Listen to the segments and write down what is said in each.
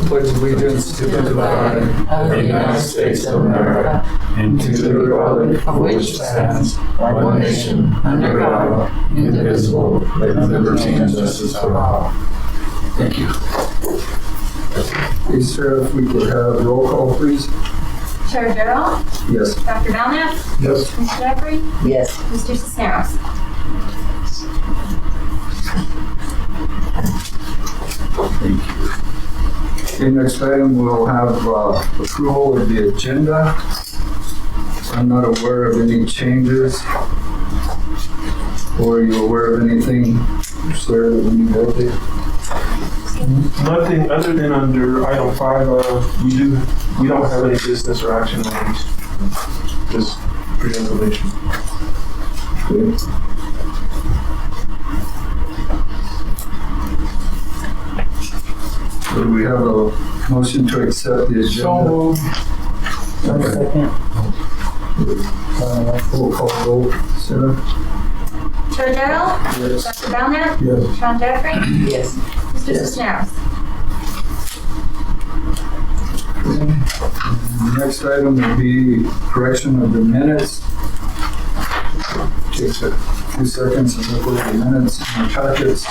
pledge allegiance to the flag of the United States of America and to the republic for which it stands, one nation, under God, indivisible, with liberty and justice for all. Thank you. Hey, Sarah, if we could have roll call, please. Chair Darrell? Yes. Dr. Belknap? Yes. Mr. Jeffrey? Yes. Mr. Cisneros? Thank you. Okay, next item, we'll have approval of the agenda. I'm not aware of any changes. Or are you aware of anything, Sarah, that we need to update? Nothing other than under item 5, we don't have any business or action items. Just for your information. Okay. So do we have a motion to accept the agenda? Second. Roll call vote, Sarah? Chair Darrell? Yes. Dr. Belknap? Yes. Sean Jeffrey? Yes. Mr. Cisneros? Next item will be correction of the minutes. Takes a few seconds to look over the minutes in the packets.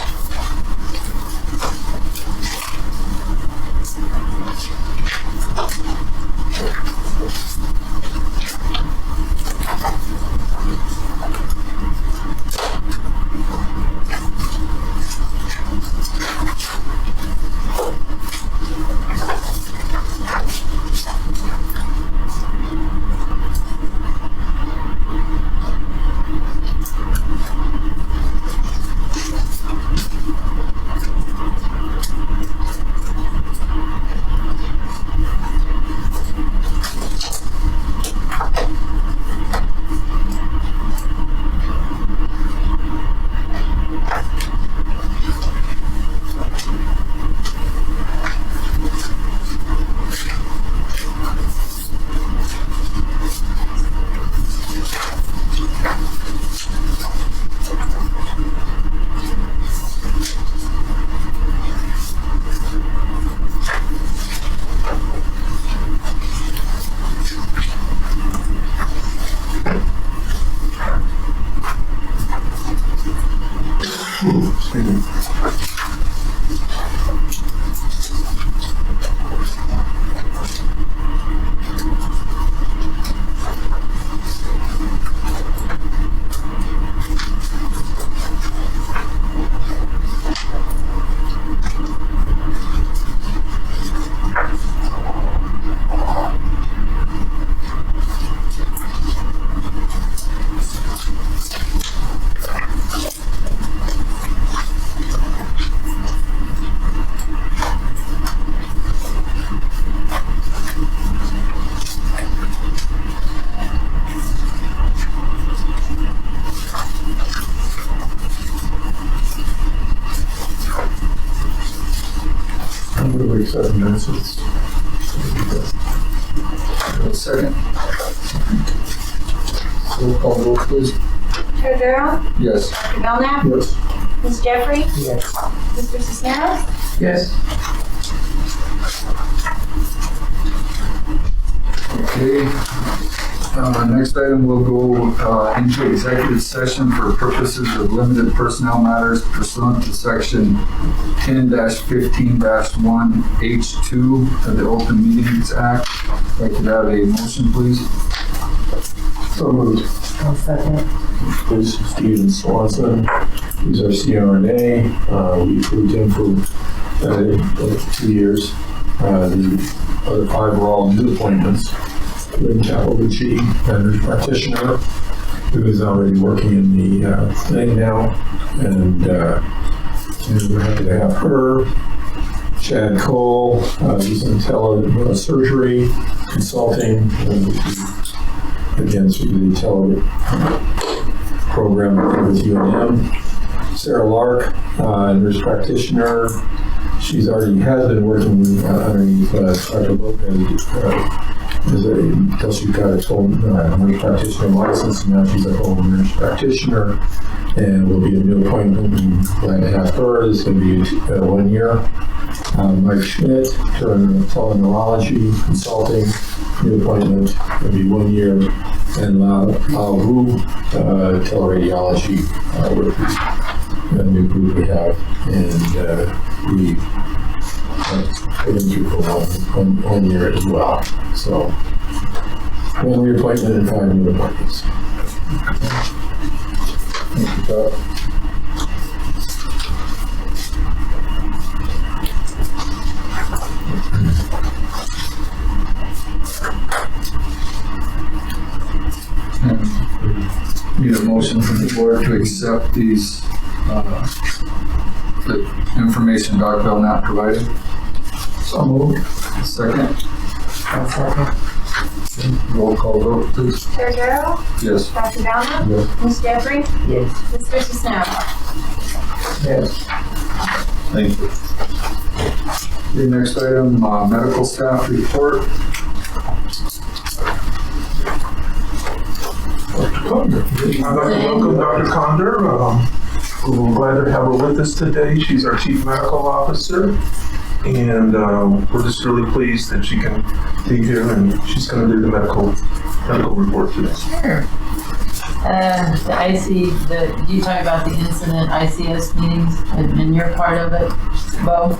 Second. Roll call vote, please. Chair Darrell? Yes. Dr. Belknap? Yes. Mr. Jeffrey? Yes. Mr. Cisneros? Yes. Okay. Next item, we'll go into executive session for purposes of limited personnel matters pursuant to section 10-15-1 H2 of the Open Meetings Act. If I could have a motion, please. So moved. I'll second. This is Steven Swanson. He's our CRNA. We approved him for 2 years. The other 5 were all new appointments. Lynn Capolucci, nurse practitioner, who is already working in the thing now. And we're happy to have her. Chad Cole, he's in telesurgery consulting, again, through the tele program with UNM. Sarah Lark, nurse practitioner. She's already has been working with underneath Dr. Lopez until she got a full nurse practitioner license, and now she's a full nurse practitioner, and will be a new appointment. And glad to have her. It's going to be 1 year. Mike Schmidt, teleneurology consulting, new appointment, will be 1 year. And Lao Wu, teleradiology, with the new group we have, and we put him through for one year as well. So 1 reappointment and 5 new appointments. Thank you, Doug. Need a motion from the board to accept these, the information Dr. Belknap provided. So moved. Second. I'll second. Roll call vote, please. Treasurer, Yes. Dr. Belknap, Yes. Ms. Jeffrey, Yes. Mr. Cisneros. Yes. Thank you. The next item, medical staff report. I'd like to welcome Dr. Condor. We're glad to have her with us today. She's our Chief Medical Officer, and we're just really pleased that she can be here, and she's going to do the medical report today. Sure. You talk about the incident ICS meetings, and you're part of it, Bo?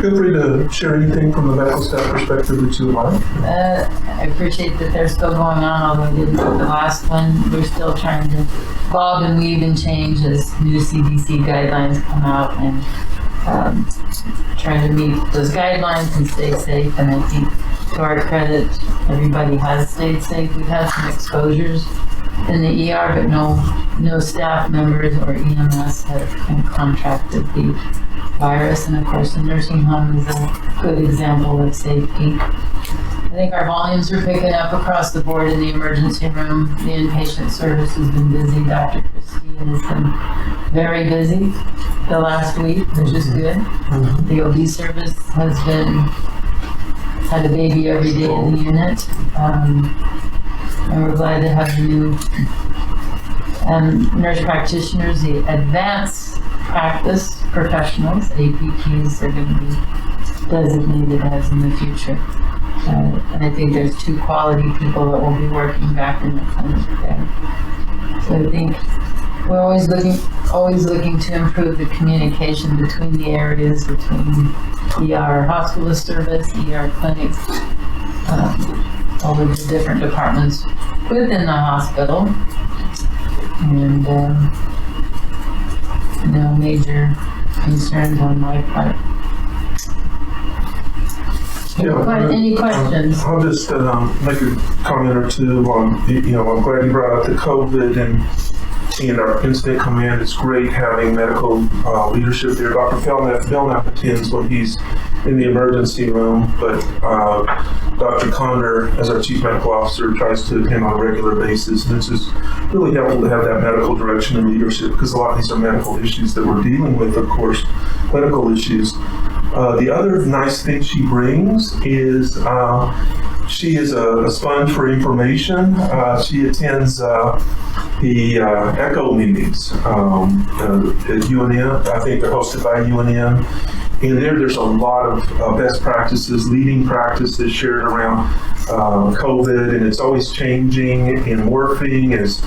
Feel free to share anything from the medical staff perspective that you would like. I appreciate that they're still going on, although we didn't do the last one. We're still trying to bob and weave and change as new CDC guidelines come out, and trying to meet those guidelines and stay safe. And I think, to our credit, everybody has stayed safe. We've had some exposures in the ER, but no staff members or EMS have contracted the virus. And of course, the nursing home is a good example of safety. I think our volumes are picking up across the board in the emergency room. The inpatient service has been busy. Dr. Christine has been very busy the last week, which is good. The OB service had a baby every day in the unit. And we're glad to have the new nurse practitioners, the advanced practice professionals, APPs, are going to be designated as in the future. And I think there's 2 quality people that will be working back in the clinic there. So I think we're always looking to improve the communication between the areas, between ER hospitalist service, ER clinics, all of the different departments within the hospital, and no major concerns on my part. Any questions? I'll just make a comment or two on, I'm glad you brought up the COVID and our incident command. It's great having medical leadership there. Dr. Belknap attends when he's in the emergency room, but Dr. Condor, as our Chief Medical Officer, tries to attend on a regular basis. And it's just really helpful to have that medical direction and leadership, because a lot of these are medical issues that we're dealing with, of course, clinical issues. The other nice thing she brings is she is a sponge for information. She attends the ECHO meetings at UNM. I think they're hosted by UNM. And there's a lot of best practices, leading practices shared around COVID, and it's always changing and morphing as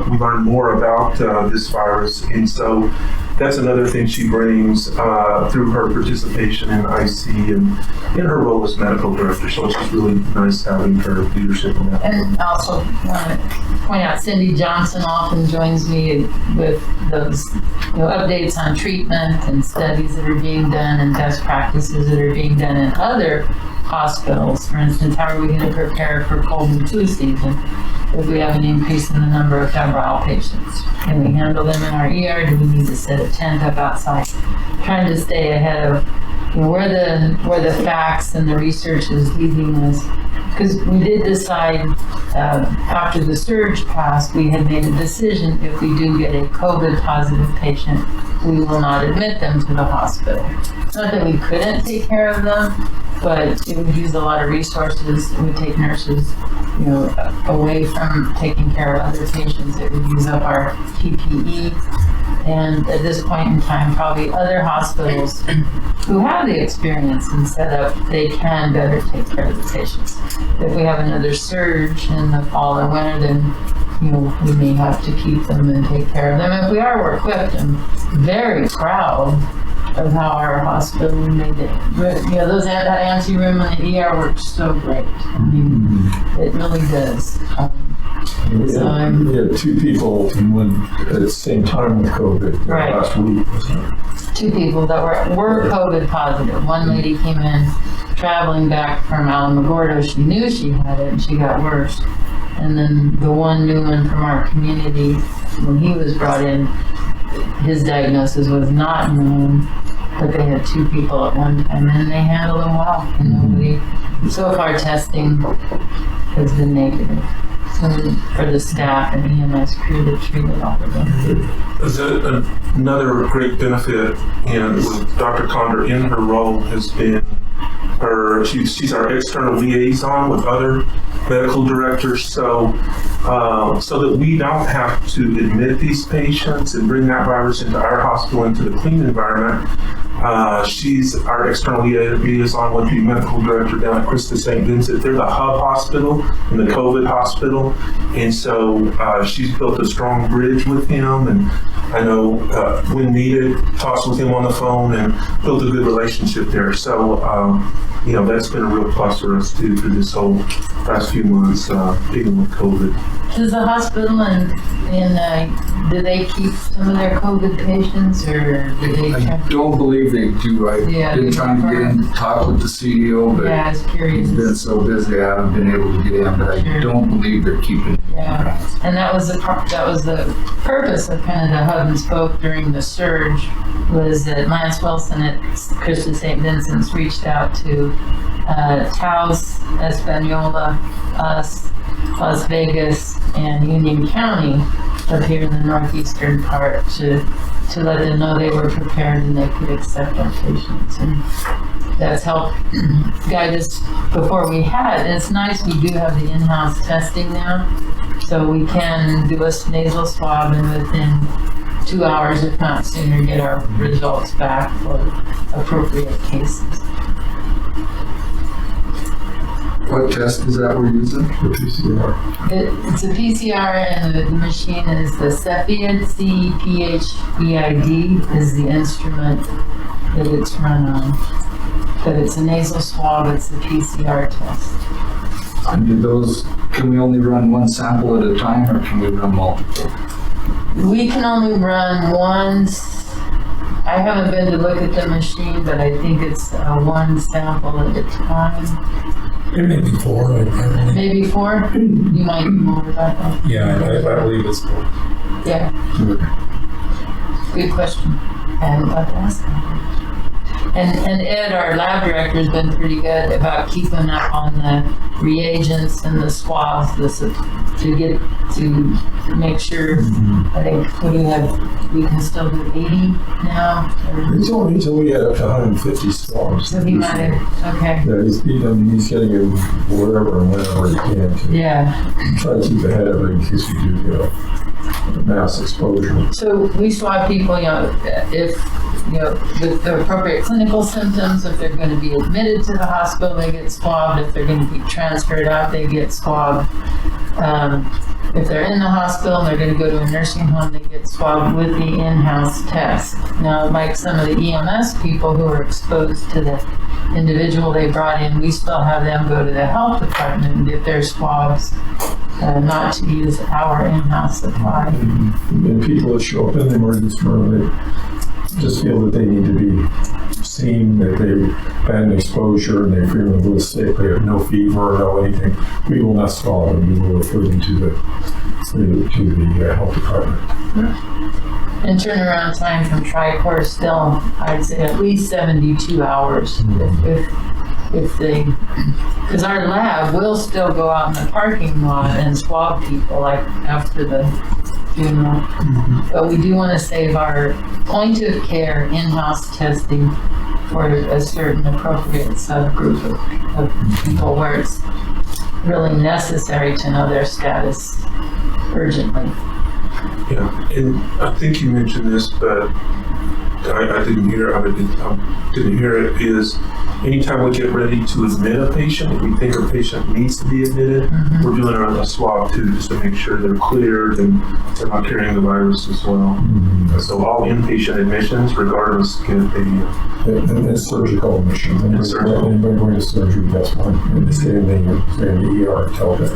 we learn more about this virus. And so that's another thing she brings through her participation in IC and in her role as medical director. So it's just really nice having her leadership in that. And also want to point out, Cindy Johnson often joins me with those updates on treatment and studies that are being done and best practices that are being done in other hospitals. For instance, how are we going to prepare for cold and flu season if we have an increase in the number of febrile patients? Can we handle them in our ER? Do we need to set a tent up outside? Trying to stay ahead of where the facts and the research is leading us. Because we did decide after the surge passed, we had made a decision: if we do get a COVID positive patient, we will not admit them to the hospital. Not that we couldn't take care of them, but it would use a lot of resources. It would take nurses, away from taking care of other patients. It would use up our PPE. And at this point in time, probably other hospitals who have the experience and setup, they can better take care of the patients. If we have another surge in the fall or winter, then we may have to keep them and take care of them. If we are, we're equipped. I'm very proud of how our hospital made it. That ante room in the ER works so great. I mean, it really does. We had two people in one at the same time with COVID Right. last week. Wasn't it? Two people that were COVID positive. One lady came in traveling back from Alamogordo. She knew she had it and she got worse. And then the one new one from our community, when he was brought in, his diagnosis was not known, but they had two people at one time and they handled them well. And so far testing has been negative. For the staff and EMS crew that treated all of them. Another great benefit with Dr. Condor in her role has been she's our external liaison with other medical directors, so that we don't have to admit these patients and bring that virus into our hospital, into the clean environment. She's our external liaison with the medical director down at Christus St. Vincent. They're the hub hospital and the COVID hospital, and so she's built a strong bridge with him, and I know when needed, talks with him on the phone and built a good relationship there. So that's been a real plus for us too through this whole past few months dealing with COVID. Does the hospital do they keep some of their COVID patients, or do they? I don't believe they do. I've been trying to get in to talk with the CEO, but I was curious. he's been so busy I haven't been able to get in, but I don't believe they're keeping it. Yeah, and that was the purpose of kind of the hub and spoke during the surge, was that Lance Wilson at Christus St. Vincent's reached out to Taos, Espanola, us, Las Vegas, and Union County up here in the northeastern part to let them know they were prepared and they could accept our patients. And that's helped guide us before we had. And it's nice we do have the in-house testing now, so we can do a nasal swab and within 2 hours, if not sooner, get our results back for appropriate cases. What test is that we're using? The PCR. It's a PCR, and the machine is the Cepheid, CEPHEID is the instrument that it's run on. But it's a nasal swab, it's a PCR test. And can we only run one sample at a time, or can we run multiple? We can only run once. I haven't been to look at the machine, but I think it's one sample at a time. Maybe four, I believe. Maybe four? You might know more about that. Yeah, I believe it's four. Yeah. Good question. I hadn't thought to ask that. And Ed, our lab director, has been pretty good about keeping up on the reagents and the swabs to make sure. I think we can still do 80 now. He told me we had up to 150 swabs. So he might have, okay. Yeah, he's getting it wherever and whenever he can to Yeah. try to keep ahead of it in case we do get a mass exposure. So we swab people, if with the appropriate clinical symptoms. If they're going to be admitted to the hospital, they get swabbed. If they're going to be transferred out, they get swabbed. If they're in the hospital and they're going to go to a nursing home, they get swabbed with the in-house test. Now, like some of the EMS people who are exposed to the individual they brought in, we still have them go to the health department and get their swabs, not to use our in-house supply. And people that show up in the emergency room, they just feel that they need to be seen, that they've had an exposure and they're feeling a little sick, they have no fever or no anything. We will not swab them. We will refer them to the health department. And turnaround time from TriCore is still, I'd say, at least 72 hours. If they, because our lab will still go out in the parking lot and swab people like after the funeral. But we do want to save our point of care in-house testing for a certain appropriate subgroup of people where it's really necessary to know their status urgently. Yeah, and I think you mentioned this, but I didn't hear. I didn't hear it. Is anytime we get ready to admit a patient, if we think a patient needs to be admitted, we're doing a swab too, just to make sure they're cleared and they're not carrying the virus as well. So all inpatient admissions, regardless, get And surgical admissions. Anybody going to surgery, that's one. And stay in the ER until the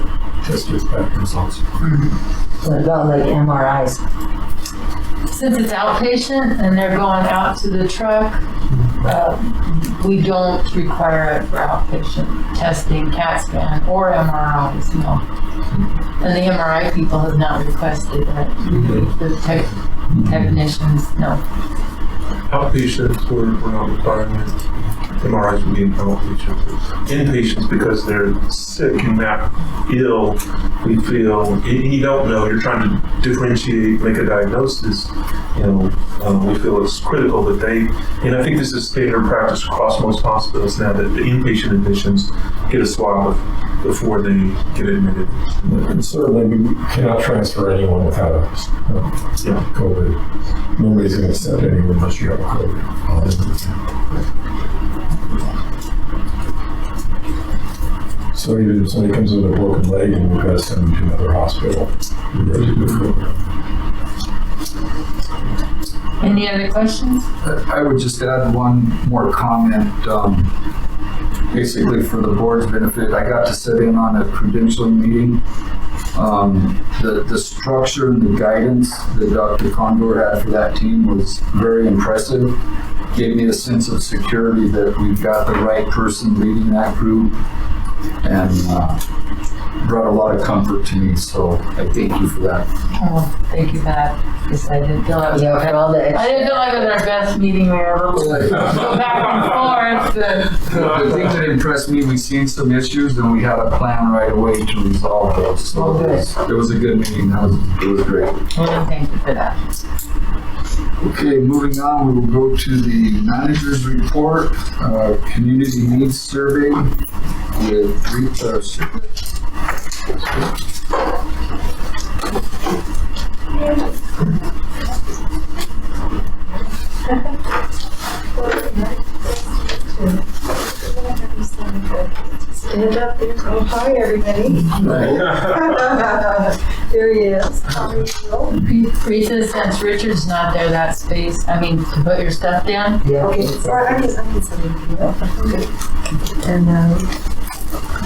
test gets back results. What about like MRIs? Since it's outpatient and they're going out to the truck, we don't require it for outpatient testing, CAT scan, or MRIs, no. And the MRI people have not requested that. The technicians, no. outpatients. We're not requiring it. MRIs would be in outpatients. Inpatients, because they're sick and not ill, we feel, and you don't know, you're trying to differentiate, make a diagnosis, we feel it's critical that they, and I think this is standard practice across most hospitals now, that the inpatient admissions get a swab before they get admitted. And certainly we cannot transfer anyone without COVID. Nobody's going to send anyone unless you have COVID. So even if somebody comes with a broken leg and we've got to send them to another hospital, we're ready to do COVID. Any other questions? I would just add one more comment. Basically, for the board's benefit, I got to sit in on a credentialing meeting. The structure and the guidance that Dr. Condor had for that team was very impressive. Gave me a sense of security that we've got the right person leading that group, and brought a lot of comfort to me. So I thank you for that. Oh, thank you for that. Because I didn't feel like Yeah, for all the I didn't feel like it was our best meeting. We were able to go back and forth. The thing that impressed me, we've seen some issues and we had a plan right away to resolve those. So Oh, good. it was a good meeting. It was great. Well, thank you for that. Okay, moving on, we will go to the manager's report, community needs survey with Rita Shiplet. Stand up there. Oh, hi, everybody. There he is. How are you? Rita, since Richard's not there, that space, to put your stuff down. Yeah. Okay, sorry, I can send it to you. Okay. And,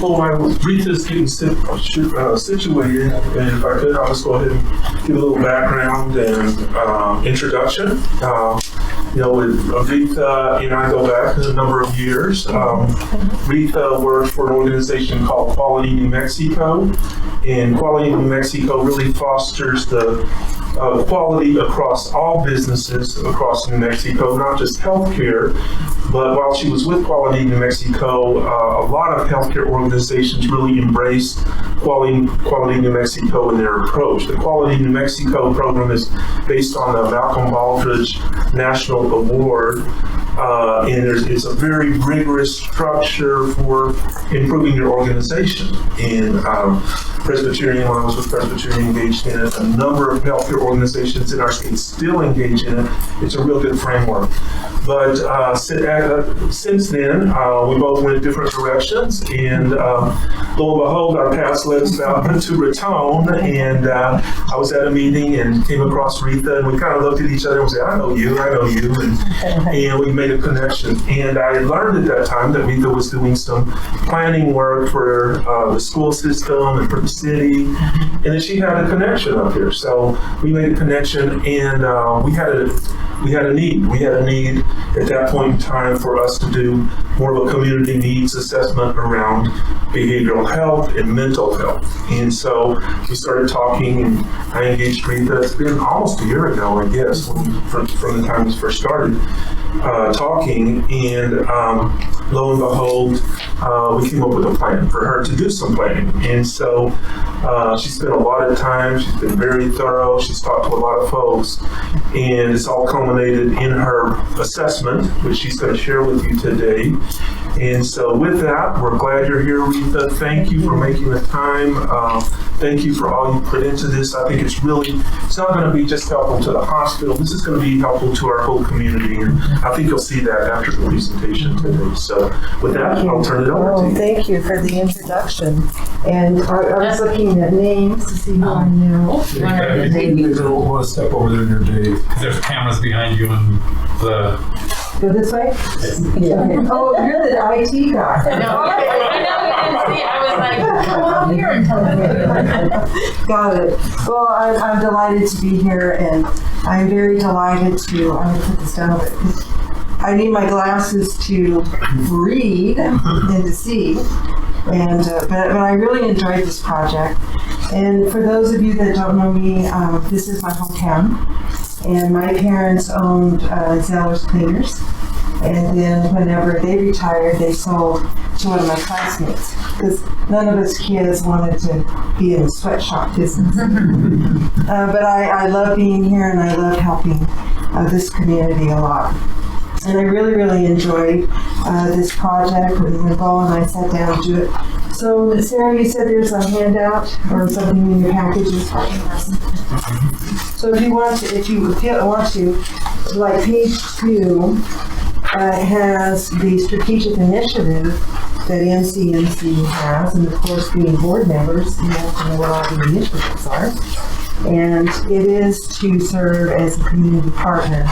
While Rita's getting situated, and if I could, I'll just go ahead and give a little background and introduction. With Rita and I go back a number of years. Rita worked for an organization called Quality New Mexico, and Quality New Mexico really fosters the quality across all businesses across New Mexico, not just healthcare. But while she was with Quality New Mexico, a lot of healthcare organizations really embraced Quality New Mexico in their approach. The Quality New Mexico program is based on the Malcolm Baldrige National Award, and it's a very rigorous structure for improving your organization. And Presbyterian, when I was with Presbyterian, engaged in it. A number of healthcare organizations in our state still engage in it. It's a real good framework. But since then, we both went different directions, and lo and behold, our paths led us out to Raton, and I was at a meeting and came across Rita, and we kind of looked at each other and said, I know you, and we made a connection. And I learned at that time that Rita was doing some planning work for the school system and for the city, and that she had a connection up here. So we made a connection, and we had a need. We had a need at that point in time for us to do more of a community needs assessment around behavioral health and mental health. And so we started talking, and I engaged Rita. It's been almost a year ago, I guess, from the time we first started talking. And lo and behold, we came up with a plan for her to do some planning. And so she spent a lot of time. She's been very thorough. She's talked to a lot of folks, and it's all come culminated in her assessment, which she's going to share with you today. And so with that, we're glad you're here, Retha. Thank you for making the time. Thank you for all you put into this. I think it's not going to be just helpful to the hospital. This is going to be helpful to our whole community. And I think you'll see that after the presentation today. So with that, I'll turn it over to you. Thank you for the introduction. And I was looking at names to see who I knew. You need to go one step over there in your day. There's cameras behind you and the. Go this way? Yeah. Oh, you're the IT guy. I know, I didn't see, I was like, come on here and tell me. Got it. Well, I'm delighted to be here, and I'm very delighted to, I'm going to put this down a bit. I need my glasses to read and to see, and but I really enjoyed this project. And for those of you that don't know me, this is my hometown, and my parents owned Zeller's Cleaners. And then whenever they retired, they sold to one of my classmates because none of us kids wanted to be in the sweatshop business. But I love being here, and I love helping this community a lot. And I really, really enjoyed this project when Bo and I sat down to do it. So, Sarah, you said there's a handout or something in your packages. So if you want to, like page 2, has the strategic initiative that MCMC has, and of course, being board members, you have to know what all the initiatives are. And it is to serve as a community partner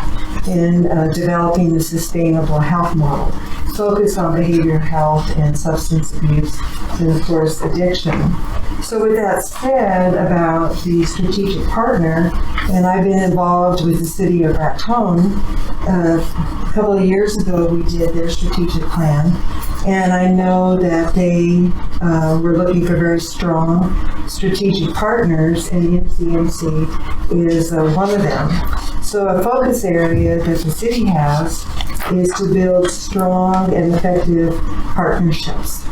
in developing the sustainable health model, focused on behavioral health and substance abuse, and of course, addiction. So with that said about the strategic partner, and I've been involved with the city of Raton. A couple of years ago, we did their strategic plan, and I know that they were looking for very strong strategic partners, and MCMC is one of them. So a focus area that the city has is to build strong and effective partnerships.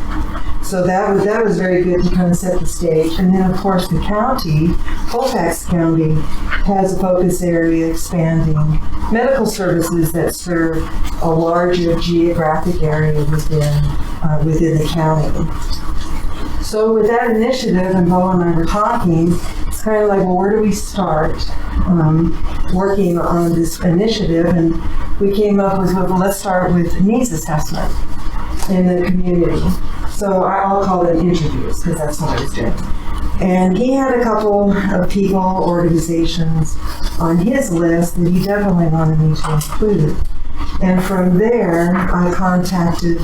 So that was very good to kind of set the stage. And then, of course, the county, Colfax County, has a focus area expanding medical services that serve a larger geographic area within the county. So with that initiative, and Bo and I were talking, it's kind of like, well, where do we start working on this initiative? And we came up with, well, let's start with needs assessment in the community. So I'll call them interviews because that's what I was doing. And he had a couple of people, organizations on his list that he definitely wanted me to include. And from there, I contacted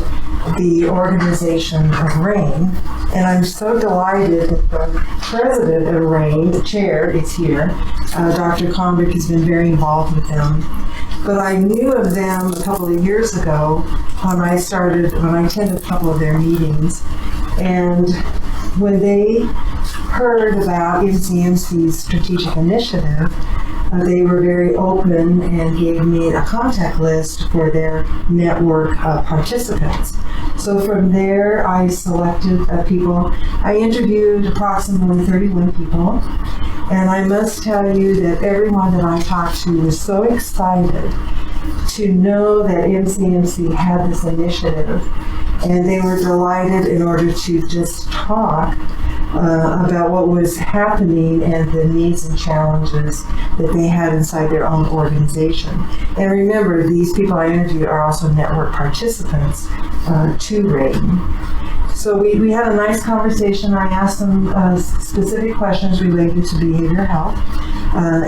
the organization of RAIN. And I'm so delighted that the president of RAIN, the chair, is here. Dr. Convick has been very involved with them. But I knew of them a couple of years ago when I attended a couple of their meetings. And when they heard about MCMC's strategic initiative, they were very open and gave me a contact list for their network of participants. So from there, I selected people. I interviewed approximately 31 people. And I must tell you that everyone that I talked to was so excited to know that MCMC had this initiative. And they were delighted in order to just talk about what was happening and the needs and challenges that they had inside their own organization. And remember, these people I interviewed are also network participants to RAIN. So we had a nice conversation. I asked them specific questions related to behavioral health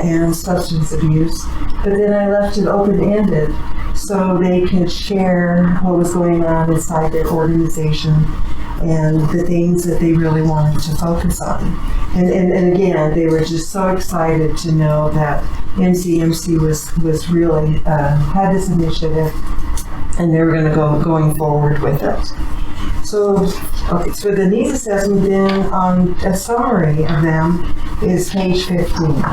and substance abuse, but then I left it open-ended so they could share what was going on inside their organization and the things that they really wanted to focus on. And again, they were just so excited to know that MCMC was really, had this initiative and they were going forward with it. So the needs assessment then, a summary of them is page 15.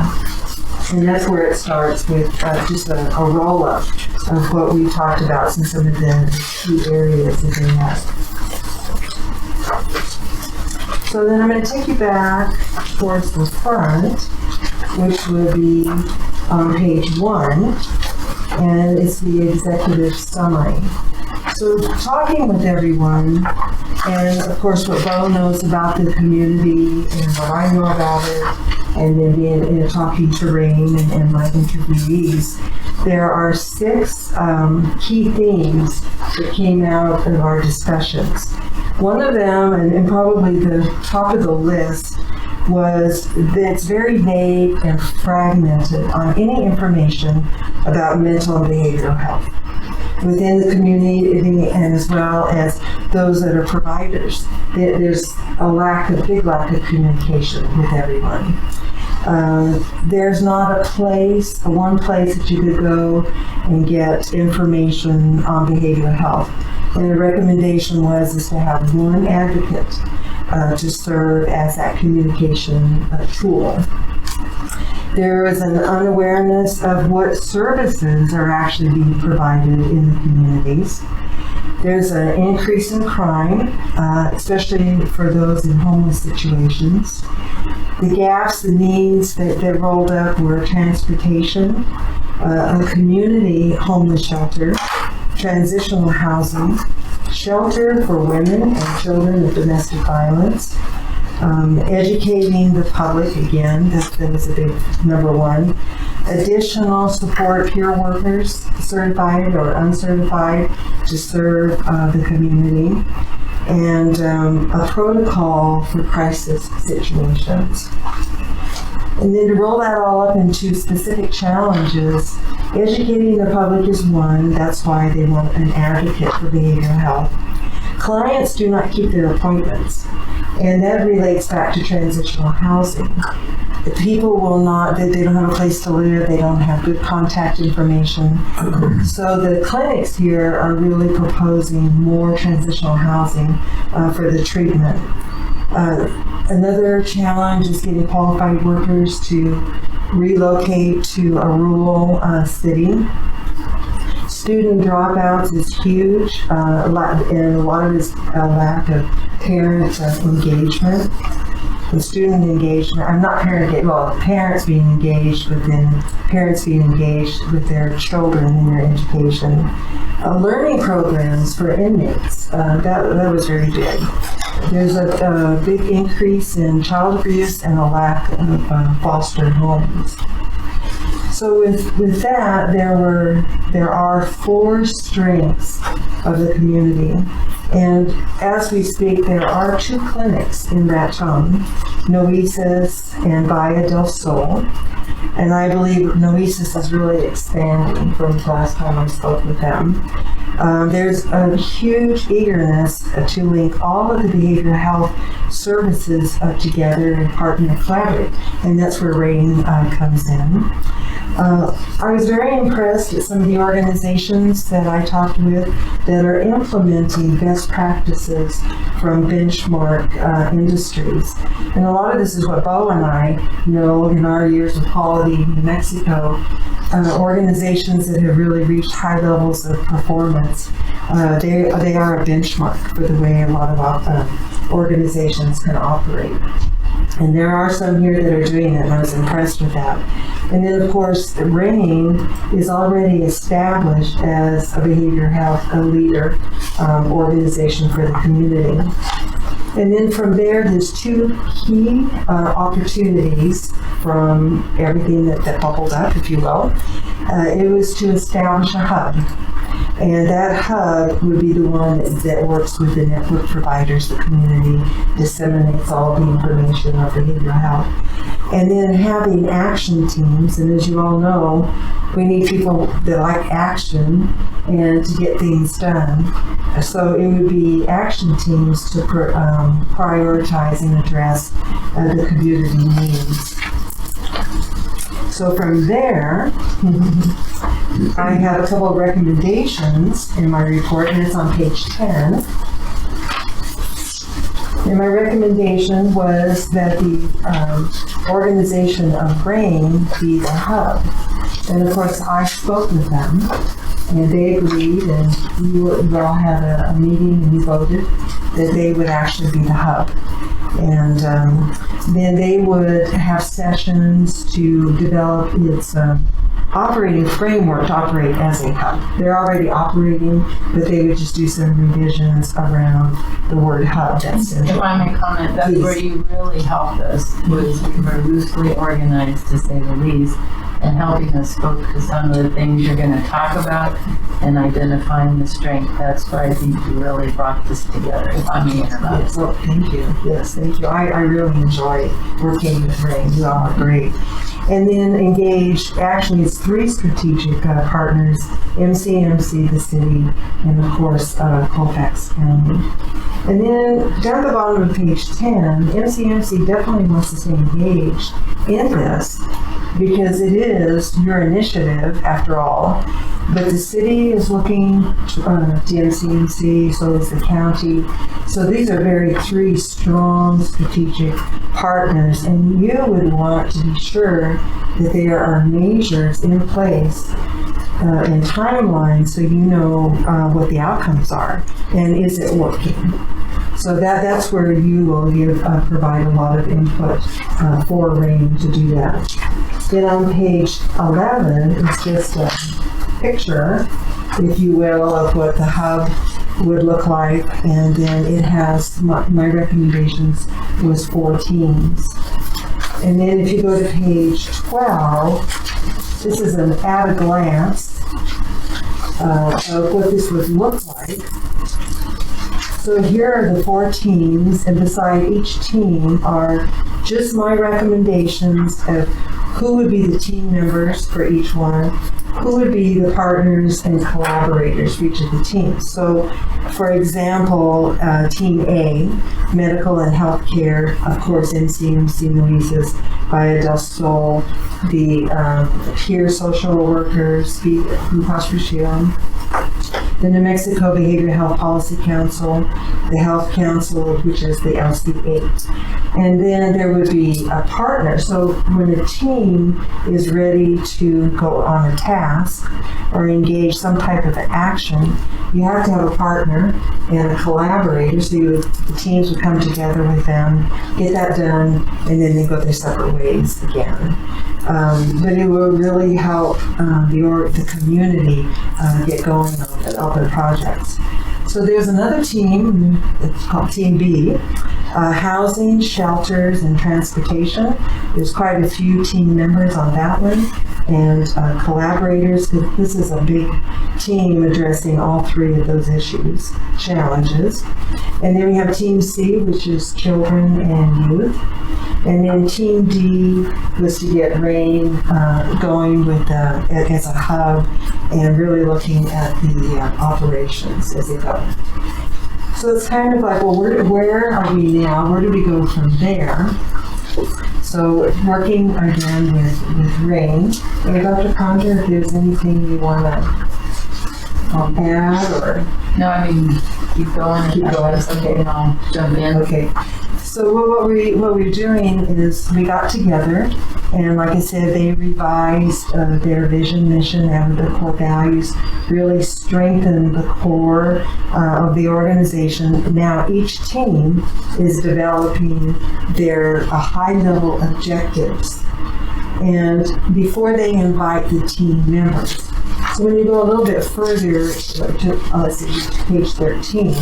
And that's where it starts with just a roll-up of what we talked about in some of the key areas that they have. So then I'm going to take you back towards the front, which would be on page 1. and it's the executive summary. So talking with everyone, and of course what Bo knows about the community and what I know about it, and then being talking to Rain and my interviewees, there are 6 key themes that came out of our discussions. One of them, and probably the top of the list, was that it's very vague and fragmented on any information about mental and behavioral health within the community and as well as those that are providers. There's a big lack of communication with everyone. There's not one place that you could go and get information on behavioral health. And the recommendation is to have one advocate to serve as that communication tool. There is an unawareness of what services are actually being provided in the communities. There's an increase in crime, especially for those in homeless situations. The gaps, the needs that rolled up were transportation, a community homeless shelter, transitional housing, shelter for women and children with domestic violence, educating the public, again, that was a big number one. Additional support peer workers, certified or uncertified, to serve the community. And a protocol for crisis situations. And then to roll that all up into specific challenges, educating the public is one. That's why they want an advocate for behavioral health. Clients do not keep their appointments, and that relates back to transitional housing. People will not, they don't have a place to live, they don't have good contact information. So the clinics here are really proposing more transitional housing for the treatment. Another challenge is getting qualified workers to relocate to a rural city. Student dropouts is huge, and a lot of it is a lack of parent engagement. And student engagement, I'm not parent engaged, well, parents being engaged, but then parents being engaged with their children in their education. Learning programs for inmates, that was very big. There's a big increase in child abuse and a lack of foster homes. So with that, there are 4 strengths of the community. And as we speak, there are 2 clinics in Raton, Noesis and Valle del Sol. And I believe Noesis is really expanding from the last time I spoke with them. There's a huge eagerness to link all of the behavioral health services together and partner and collaborate. And that's where RAIN comes in. I was very impressed at some of the organizations that I talked with that are implementing best practices from benchmark industries. And a lot of this is what Bo and I know in our years of quality in New Mexico. Organizations that have really reached high levels of performance, they are a benchmark for the way a lot of organizations can operate. And there are some here that are doing it, and I was impressed with that. And then, of course, RAIN is already established as a behavioral health leader organization for the community. And then from there's 2 key opportunities from everything that bubbled up, if you will. It was to establish a hub. And that hub would be the one that works with the network providers, the community, disseminates all the information on behavioral health. And then having action teams, and as you all know, we need people that like action and to get things done. So it would be action teams to prioritize and address the community needs. So from there, I have a couple of recommendations in my report, and it's on page 10. And my recommendation was that the organization of RAIN be the hub. And of course, I spoke with them, and they agreed, and we all had a meeting, and we voted that they would actually be the hub. And then they would have sessions to develop its operating framework to operate as a hub. They're already operating, but they would just do some revisions around the word hub. That's If I may comment, that's Please. where you really helped us, was we were loosely organized, to say the least, and helping us focus on the things you're going to talk about and identifying the strength. That's where I think you really brought this together, if I may interrupt. Yes, well, thank you. Yes, thank you. I really enjoy working with Ray. You all are great. And then engaged, actually it's 3 strategic partners, MCMC, the city, and of course Colfax County. And then down at the bottom of page 10, MCMC definitely wants to stay engaged in this because it is your initiative after all. But the city is looking to MCMC, so is the county. So these are 3 strong strategic partners, and you would want to be sure that there are measures in place and timelines so you know what the outcomes are and is it working. So that's where you will provide a lot of input for RAIN to do that. Then on page 11 is just a picture, if you will, of what the hub would look like, and then it has my recommendations was 4 teams. And then if you go to page 12, this is an at a glance of what this would look like. So here are the 4 teams, and beside each team are just my recommendations of who would be the team members for each one, who would be the partners and collaborators for each of the teams. So, for example, Team A, Medical and Healthcare, of course, MCMC, Luisa's, Via del Sol, the peer social workers, the Blue Cross Blue Shield, the New Mexico Behavioral Health Policy Council, the Health Council, which is the LC8. And then there would be a partner. So when a team is ready to go on a task or engage some type of action, you have to have a partner and a collaborator. So the teams would come together with them, get that done, and then they go their separate ways again. But it will really help the community get going on their projects. So there's another team, it's called Team B, housing, shelters, and transportation. There's quite a few team members on that one, and collaborators, because this is a big team addressing all 3 of those issues, challenges. And then we have Team C, which is children and youth. And then Team D was to get RAIN going with as a hub and really looking at the operations as they go. So it's kind of like, well, where are we now? Where do we go from there? So working again with RAIN. And Dr. Condor, if there's anything you want to add or... No, I mean, keep going. Keep going. Okay. And I'll jump in. Okay. So what we're doing is we got together, and like I said, they revised their vision, mission, and the core values, really strengthened the core of the organization. Now each team is developing their high-level objectives, and before they invite the team members. So when you go a little bit further to let's see, page 13.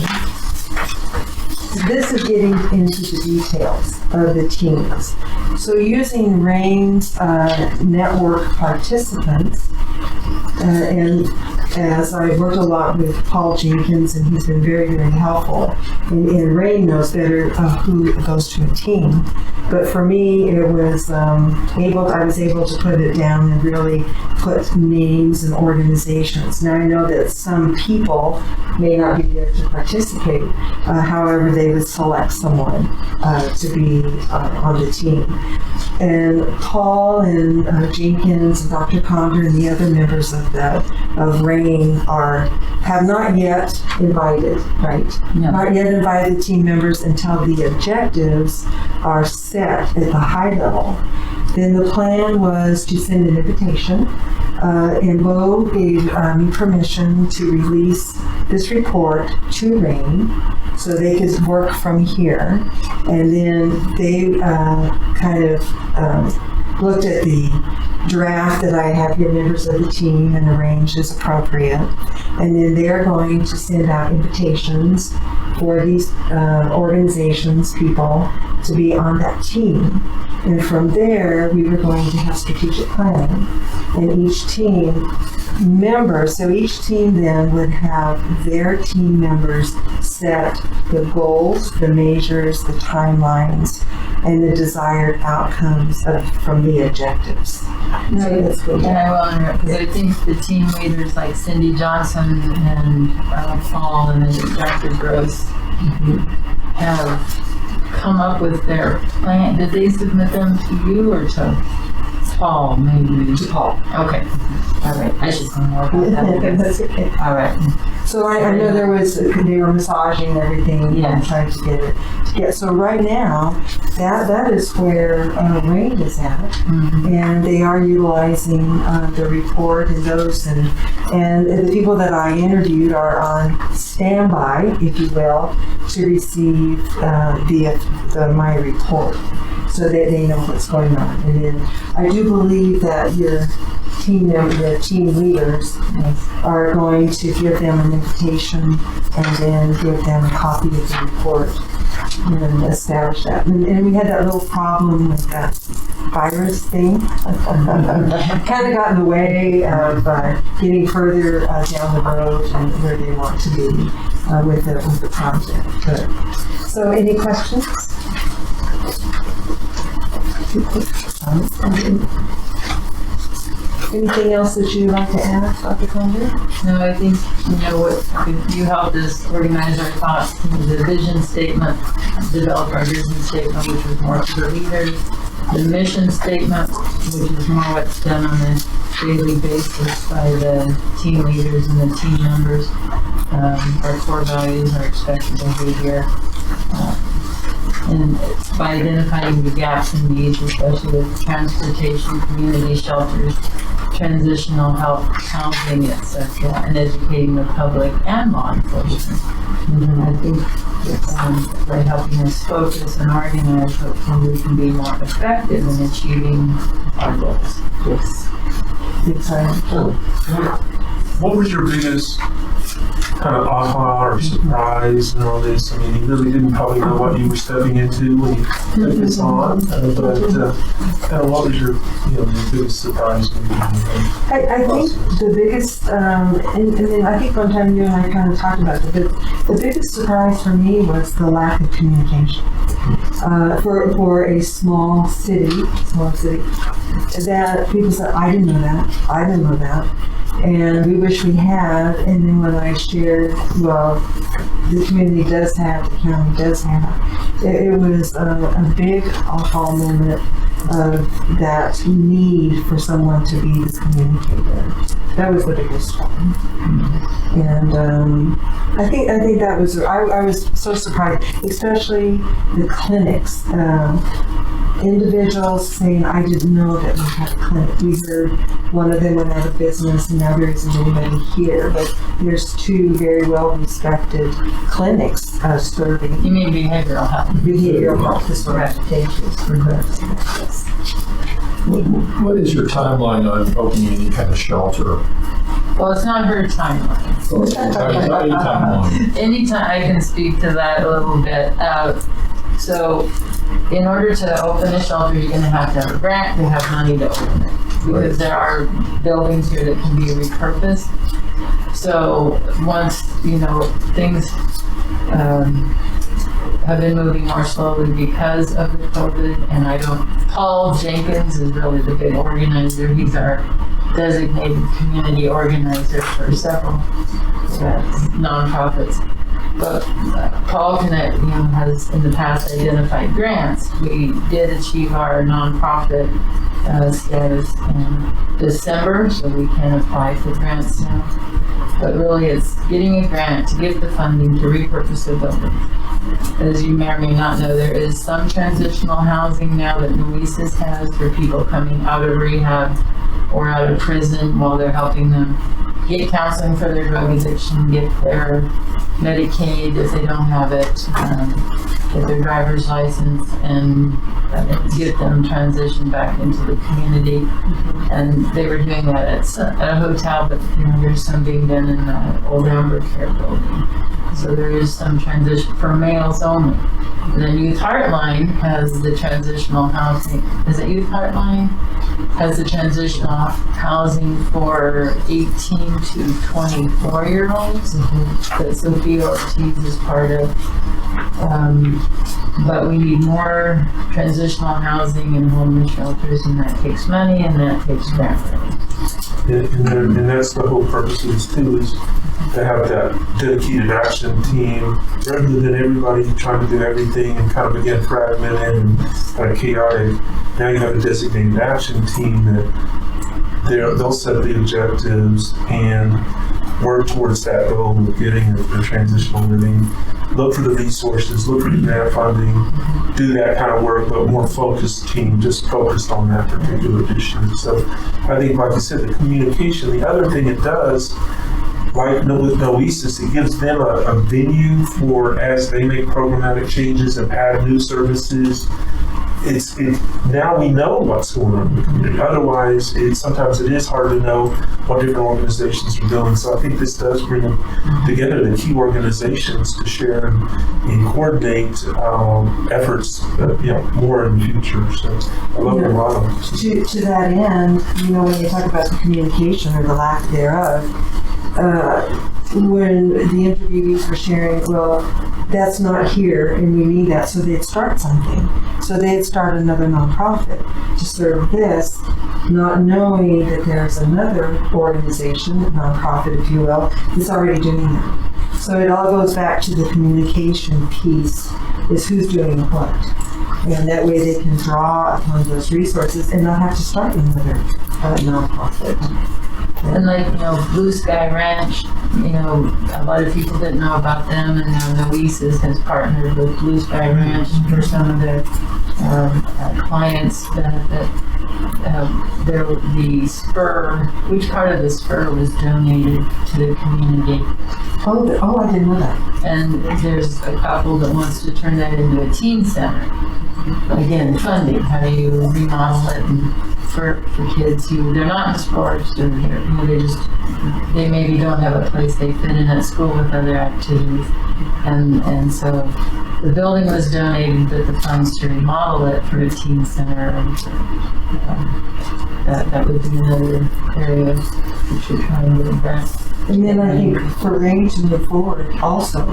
This is getting into the details of the teams. So using RAIN's network participants, and as I worked a lot with Paul Jenkins, and he's been very, very helpful, and RAIN knows better who goes to a team. But for me, it was I was able to put it down and really put names and organizations. Now I know that some people may not be there to participate. However, they would select someone to be on the team. And Paul and Jenkins and Dr. Condor and the other members of RAIN have not yet invited, right? No. Not yet invited team members until the objectives are set at the high level. Then the plan was to send an invitation, and Bo gave me permission to release this report to RAIN so they could work from here. And then they looked at the draft that I have here, members of the team, and arranged as appropriate. And then they're going to send out invitations for these organizations, people, to be on that team. And from there, we were going to have strategic planning. And each team member, so each team then would have their team members set the goals, the measures, the timelines, and the desired outcomes from the objectives. So that's good. And I will interrupt, because I think the team leaders like Cindy Johnson and Paul and then Dr. Gross have come up with their plan. Did they submit them to you or to Paul, maybe? To Paul. Okay. All right. I should know more about that. That's okay. All right. So I know they were massaging everything Yeah. and trying to get it. So right now, that is where Rain is at. Mhm. And they are utilizing the report and those, and the people that I interviewed are on standby, if you will, to receive my report, so that they know what's going on. And then I do believe that your team leaders are going to give them an invitation and then give them a copy of the report and establish that. And we had that little problem with that virus thing. Kind of got in the way of getting further down the road and where they want to be with the project. Good. So any questions? Anything else that you'd like to add, Dr. Condor? No, I think, what you helped us organize our thoughts into the vision statement, develop our vision statement, which was more for the leaders, the mission statement, which is more what's done on a daily basis by the team leaders and the team members, our core values, our expected behavior, and by identifying the gaps and needs, especially with transportation, community shelters, transitional health, housing, etc., and educating the public and law enforcement. And I think by helping us focus and organize, hopefully we can be more effective in achieving our goals. Yes. Exciting. What was your biggest kind of aha or surprise in all this? I mean, you really didn't probably know what you were stepping into when you took this on, but kind of what was your biggest surprise? I think the biggest, and then I think one time you and I kind of talked about it, but the biggest surprise for me was the lack of communication. For a small city, that people said, I didn't know that. And we wish we had. And then when I shared, well, the community does have, the county does have, it was a big aha moment of that need for someone to be the communicator. That was the biggest one. And I think that was, I was so surprised, especially the clinics. Individuals saying, I didn't know that we had a clinic. We heard one of them went out of business and now there isn't anybody here, but there's two very well-respected clinics serving. You mean behavioral health? Behavioral health is what advantageous for yes. What is your timeline on opening any kind of shelter? Well, it's not her timeline. Timeline. Anytime I can speak to that a little bit. So, in order to open a shelter, you're going to have a grant to have money to open it. Because there are buildings here that can be repurposed. So, once, things have been moving more slowly because of the COVID, and Paul Jenkins is really the big organizer. He's our designated community organizer for several nonprofits. But Paul Connect, has in the past identified grants. We did achieve our nonprofit status in December, so we can apply for grants now. But really, it's getting a grant to get the funding to repurpose the building. As you may or may not know, there is some transitional housing now that Nueces has for people coming out of rehab or out of prison while they're helping them get counseling for their drug addiction, get their Medicaid if they don't have it, get their driver's license, and get them transitioned back into the community. And they were doing that at a hotel, but there's some being done in the old Amber Care building. So there is some transition for males only. And then Youth Heartline has the transitional housing. Is it Youth Heartline? Has the transitional housing for 18 to 24-year-olds that Sophia Ortiz is part of. But we need more transitional housing and homeless shelters, and that takes money and that takes grant money. And that's the whole purpose of this too, is to have that dedicated action team rather than everybody trying to do everything and kind of again fragmented and kind of chaotic. Now you have a designated action team that they'll set the objectives and work towards that goal of getting a transitional living. Look for the resources, look for the grant funding, do that kind of work, but more focused team, just focused on that particular issue. So I think, like you said, the communication, the other thing it does, like with Noesis, it gives them a venue for, as they make programmatic changes and add new services, now we know what's going on in the community. Otherwise, sometimes it is hard to know what different organizations are doing. So I think this does bring together the key organizations to share and coordinate efforts, more in the future. So I love the model. To that end, when you talk about the communication or the lack thereof, when the interviewees were sharing, well, that's not here and we need that, so they'd start something. So they'd start another nonprofit to serve this, not knowing that there's another organization, nonprofit if you will, that's already doing that. So it all goes back to the communication piece, is who's doing what. And that way they can draw upon those resources and not have to start another nonprofit. And Blue Sky Ranch, a lot of people didn't know about them, and now Noesis has partnered with Blue Sky Ranch for some of their clients benefit. The spur, which part of the spur was donated to the community. Oh, I didn't know that. And there's a couple that wants to turn that into a teen center. Again, funding, how do you remodel it and for kids they're not in sports, or they maybe don't have a place they fit in at school with other activities. And so the building was donated, but the funds to remodel it for a teen center, and that would be another area we should try and get back. And then I think for RAIN to move forward also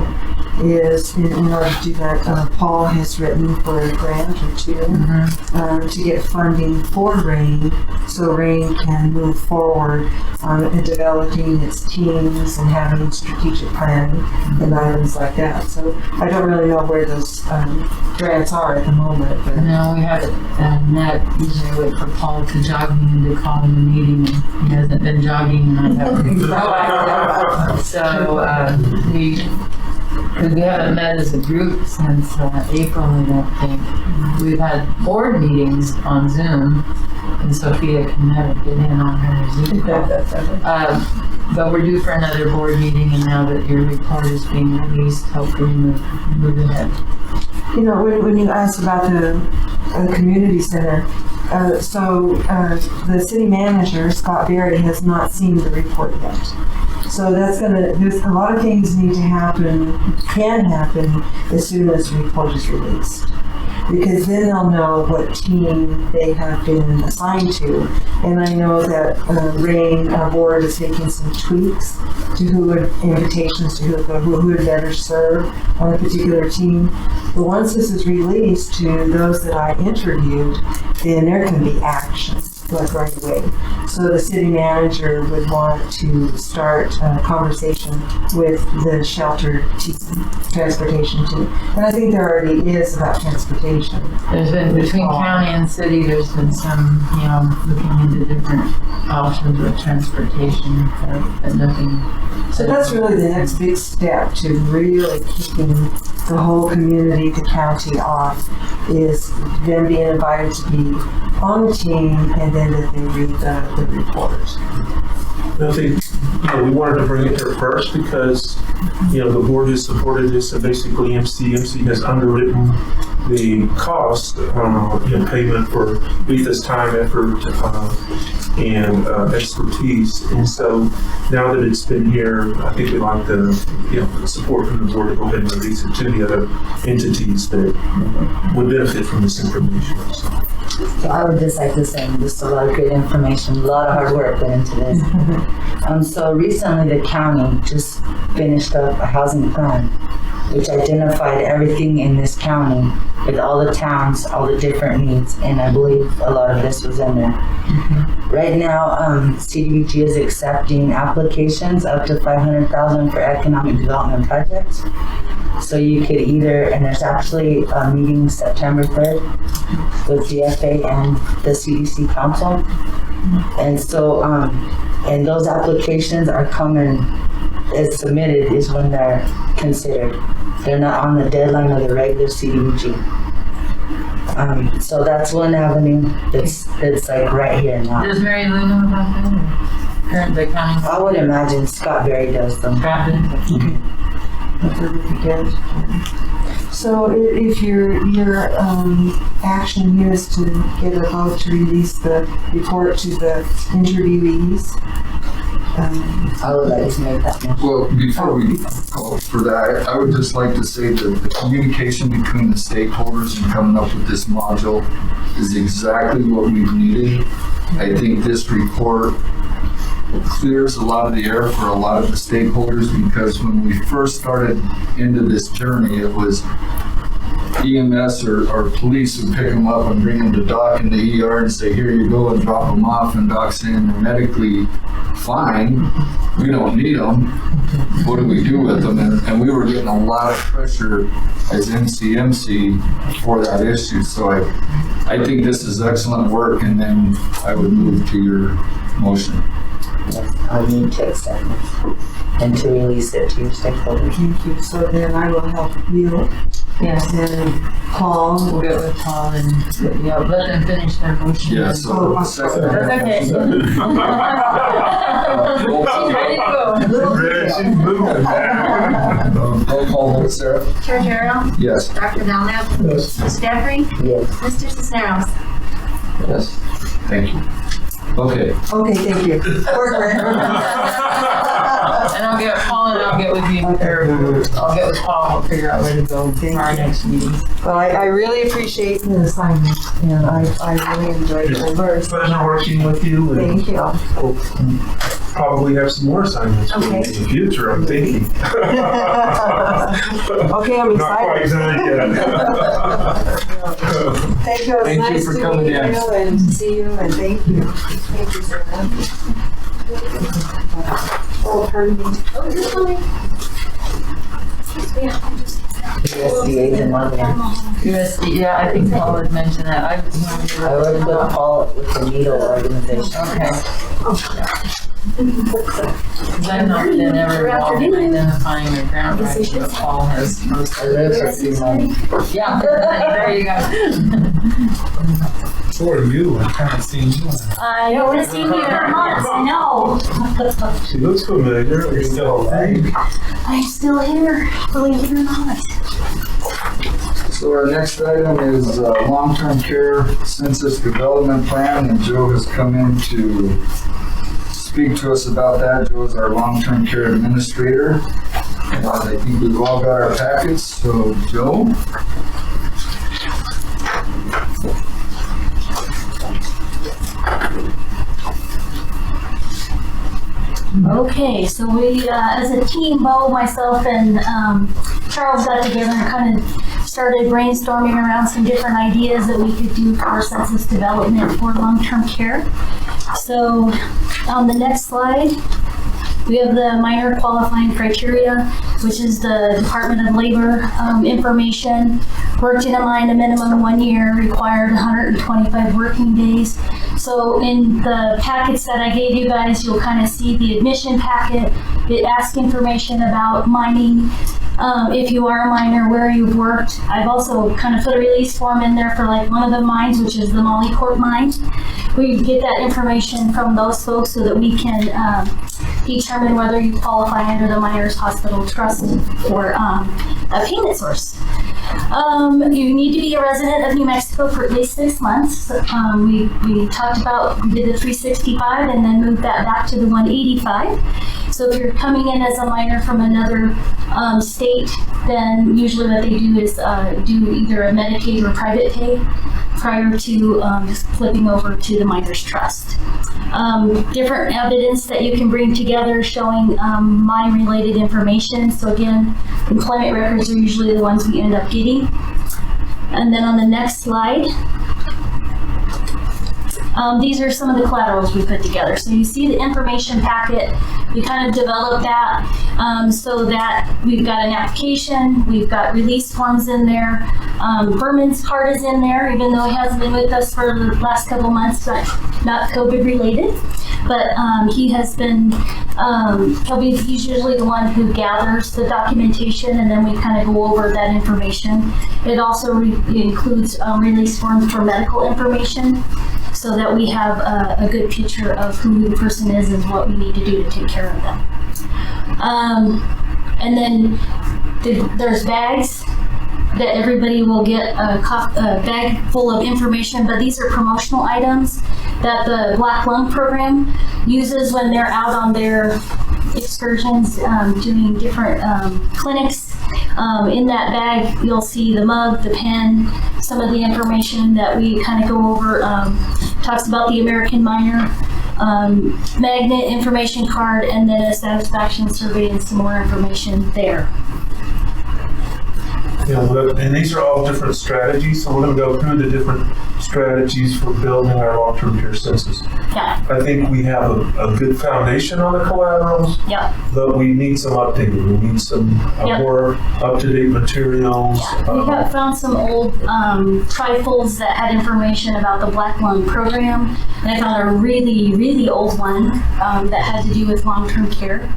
is, in order to do that, Paul has written for a grant or two to get funding for RAIN, so RAIN can move forward in developing its teams and having strategic planning and items like that. So I don't really know where those grants are at the moment. But no, we haven't met. Usually I wait for Paul to jog me into calling a meeting, and he hasn't been jogging, and I haven't been proactive. So we haven't met as a group since April, I don't think. We've had board meetings on Zoom, and Sophia can never get in on her Zoom call. But we're due for another board meeting, and now that your report is being released, hopefully move ahead. When you asked about the community center, the city manager, Scott Berry, has not seen the report yet. So there's a lot of things need to can happen as soon as the report is released. Because then they'll know what team they have been assigned to. And I know that RAIN board is making some tweaks to invitations to who would better serve on a particular team. But once this is released to those that I interviewed, then there can be action, like right away. So the city manager would want to start a conversation with the shelter team, transportation team. And I think there already is about transportation. There's been, between county and city, there's been some, looking into different options with transportation, but nothing. So that's really the next big step to really keeping the whole community, the county off, is them being invited to be on the team, and then that they read the report. I think we wanted to bring it here first because, the board has supported this, and basically MCMC has underwritten the cost, payment for Letha's time, effort, and expertise. And so now that it's been here, I think we like the support from the board to go ahead and release it to the other entities that would benefit from this information. So I would just like to say, just a lot of good information, a lot of hard work went into this. So recently the county just finished up a housing plan, which identified everything in this county with all the towns, all the different needs, and I believe a lot of this was in there. Right now, CDBG is accepting applications up to $500,000 for economic development projects. So you could either, and there's actually a meeting September 3rd with DFA and the CDC Council. And so, and those applications are coming, as submitted is when they're considered. They're not on the deadline of the regular CDBG. So that's one avenue that's like right here now. Does Mary Lou know about that? Or the county? I would imagine Scott Berry does them. So if your action here is to get a vote to release the report to the interviewees, I would like to make that motion. Well, before we call for that, I would just like to say that the communication between the stakeholders and coming up with this module is exactly what we've needed. I think this report clears a lot of the air for a lot of the stakeholders, because when we first started into this journey, it was EMS or police would pick them up and bring them to Doc in the ER and say, here you go, and drop them off, and Doc's saying they're medically fine, we don't need them, what do we do with them? And we were getting a lot of pressure as MCMC for that issue, so I think this is excellent work, and then I would move to your motion. I need to accept it and to release it to your stakeholders. thank you. So then I will help you. Yes. And Paul. We'll get with Paul and, let them finish their motion. Yeah, so second. That's okay. She's ready to go. Roll call vote, Sarah? Chair Gerald, Yes. Dr. Belknap, Yes. Ms. Jeffrey, Yes. Mr. Cisneros. Yes. Thank you. Okay. Okay, thank you. And I'll get Paul and I'll get with you, or I'll get with Paul, we'll figure out where to go for our next meeting. Well, I really appreciate the assignment, and I really enjoyed it. Pleasure working with you, and Thank you. hope to probably have some more assignments for you in the future, I'm thinking. Okay, I'm Not quite excited. done yet. Thank you. It was Thank you nice for to coming meet in. you and see you, and thank you. Thank you, sir. Oh, pardon me. Oh, you're fine. USDA and other. USD, yeah, I think Paul had mentioned that. I work with Paul with the needle organization. Okay. Because I'm not been ever involved in identifying the ground rights, but Paul has most I of live it. for 3 months. Yeah, there you go. For you, I haven't seen you. I haven't seen you in months, I know. She looks familiar. Are you still alive? I'm still here, believe it or not. So our next item is long-term care census development plan, and Joe has come in to speak to us about that. Joe is our long-term care administrator. And I think we've all got our packets, so Joe? Okay, so we, as a team, Bo, myself, and Charles got together and kind of started brainstorming around some different ideas that we could do for census development for long-term care. So on the next slide, we have the minor qualifying criteria, which is the Department of Labor information. Worked in a mine a minimum 1 year, required 125 working days. So in the packets that I gave you guys, you'll kind of see the admission packet. It asks information about mining, if you are a miner, where you've worked. I've also kind of put a release form in there for like one of the mines, which is the Molly Court mine. We get that information from those folks so that we can determine whether you qualify under the Miners Hospital Trust for a payment source. You need to be a resident of New Mexico for at least 6 months. We talked about, we did the 365 and then moved that back to the 185. So if you're coming in as a miner from another state, then usually what they do is do either a Medicaid or private pay prior to flipping over to the Miners Trust. Different evidence that you can bring together showing mine-related information. So again, employment records are usually the ones we end up getting. And then on the next slide, these are some of the collaterals we put together. So you see the information packet, we kind of developed that so that we've got an application, we've got release forms in there, Berman's card is in there, even though he hasn't been with us for the last couple months, but not COVID related. But he has been, he's usually the one who gathers the documentation, and then we kind of go over that information. It also includes release forms for medical information, so that we have a good picture of who the person is and what we need to do to take care of them. And then there's bags that everybody will get a bag full of information, but these are promotional items that the Black Lung Program uses when they're out on their excursions doing different clinics. In that bag, you'll see the mug, the pen, some of the information that we kind of go over. Talks about the American Miner, magnet information card, and then a satisfaction survey and some more information there. Yeah, and these are all different strategies, so we're going to go through the different strategies for building our long-term care census. Yeah. I think we have a good foundation on the collaterals, Yep. but we need some updating. We need some more up-to-date materials. Yeah. We have found some old trifolds that had information about the Black Lung Program, and I found a really, really old one that had to do with long-term care.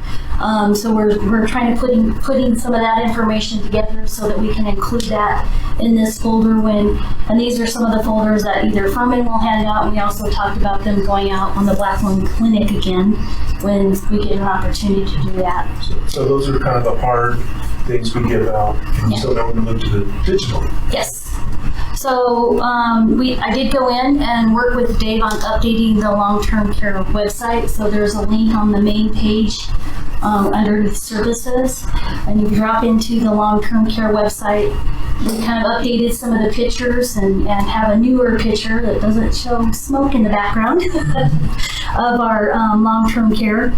So we're trying to putting some of that information together so that we can include that in this folder and these are some of the folders that either Furman will hand out, and we also talked about them going out on the Black Lung Clinic again when we get an opportunity to do that. So those are kind of the hard things we give out, and so now we're going to move to the digital. Yes. So I did go in and work with Dave on updating the long-term care website. So there's a link on the main page underneath services, and you drop into the long-term care website. We kind of updated some of the pictures and have a newer picture that doesn't show smoke in the background of our long-term care.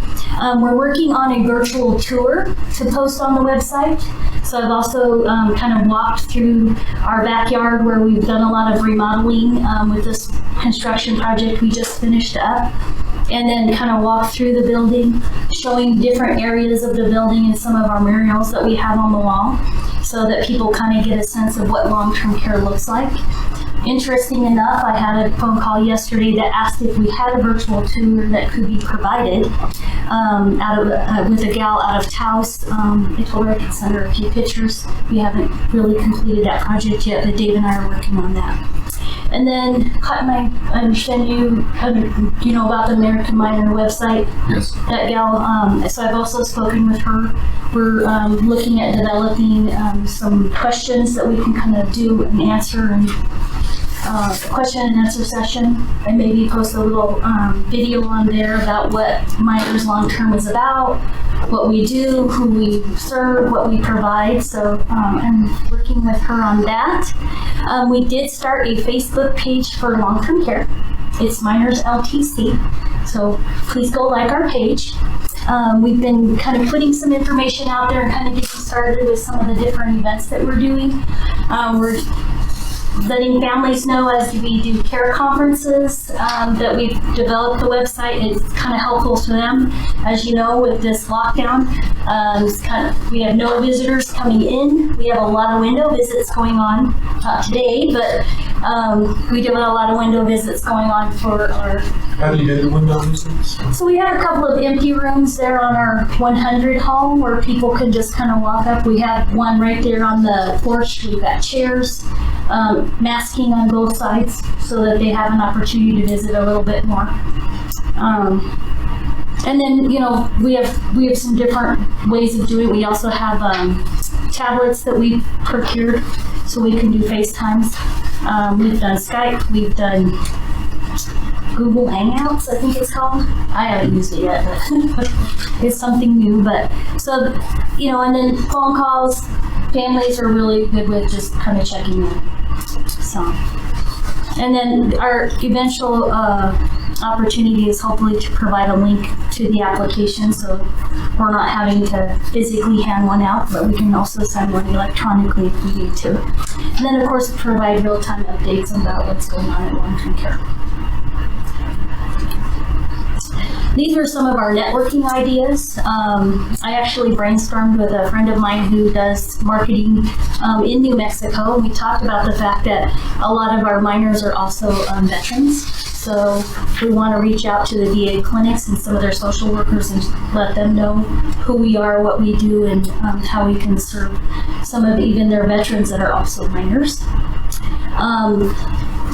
We're working on a virtual tour to post on the website. So I've also kind of walked through our backyard where we've done a lot of remodeling with this construction project we just finished up. And then kind of walk through the building, showing different areas of the building and some of our murals that we have on the wall, so that people kind of get a sense of what long-term care looks like. Interesting enough, I had a phone call yesterday that asked if we had a virtual tour that could be provided with a gal out of Taos. I told her I could send her a few pictures. We haven't really completed that project yet, but Dave and I are working on that. And then, Cotton, I understand you know about the American Miner website. Yes. That gal, so I've also spoken with her. We're looking at developing some questions that we can kind of do and answer, and question and answer session, and maybe post a little video on there about what Miners Long Term is about, what we do, who we serve, what we provide. So I'm working with her on that. We did start a Facebook page for long-term care. It's Miners LTC. So please go like our page. We've been kind of putting some information out there and kind of getting started with some of the different events that we're doing. We're letting families know as we do care conferences that we've developed the website. It's kind of helpful to them. As you know, with this lockdown, we have no visitors coming in. We have a lot of window visits going on today, but we do have a lot of window visits going on for our... How do you do the window visits? So we have a couple of empty rooms there on our 100 hall where people can just kind of walk up. We have one right there on the porch. We've got chairs, masking on both sides so that they have an opportunity to visit a little bit more. And then, we have some different ways of doing it. We also have tablets that we procured so we can do FaceTimes. We've done Skype, we've done Google Hangouts, I think it's called. I haven't used it yet, but it's something new. But so, and then phone calls, families are really good with just kind of checking in. So, and then our eventual opportunity is hopefully to provide a link to the application, so we're not having to physically hand one out, but we can also send one electronically if we need to. And then, of course, provide real-time updates about what's going on at long-term care. These are some of our networking ideas. I actually brainstormed with a friend of mine who does marketing in New Mexico. We talked about the fact that a lot of our minors are also veterans. So we want to reach out to the VA clinics and some of their social workers and let them know who we are, what we do, and how we can serve some of even their veterans that are also minors.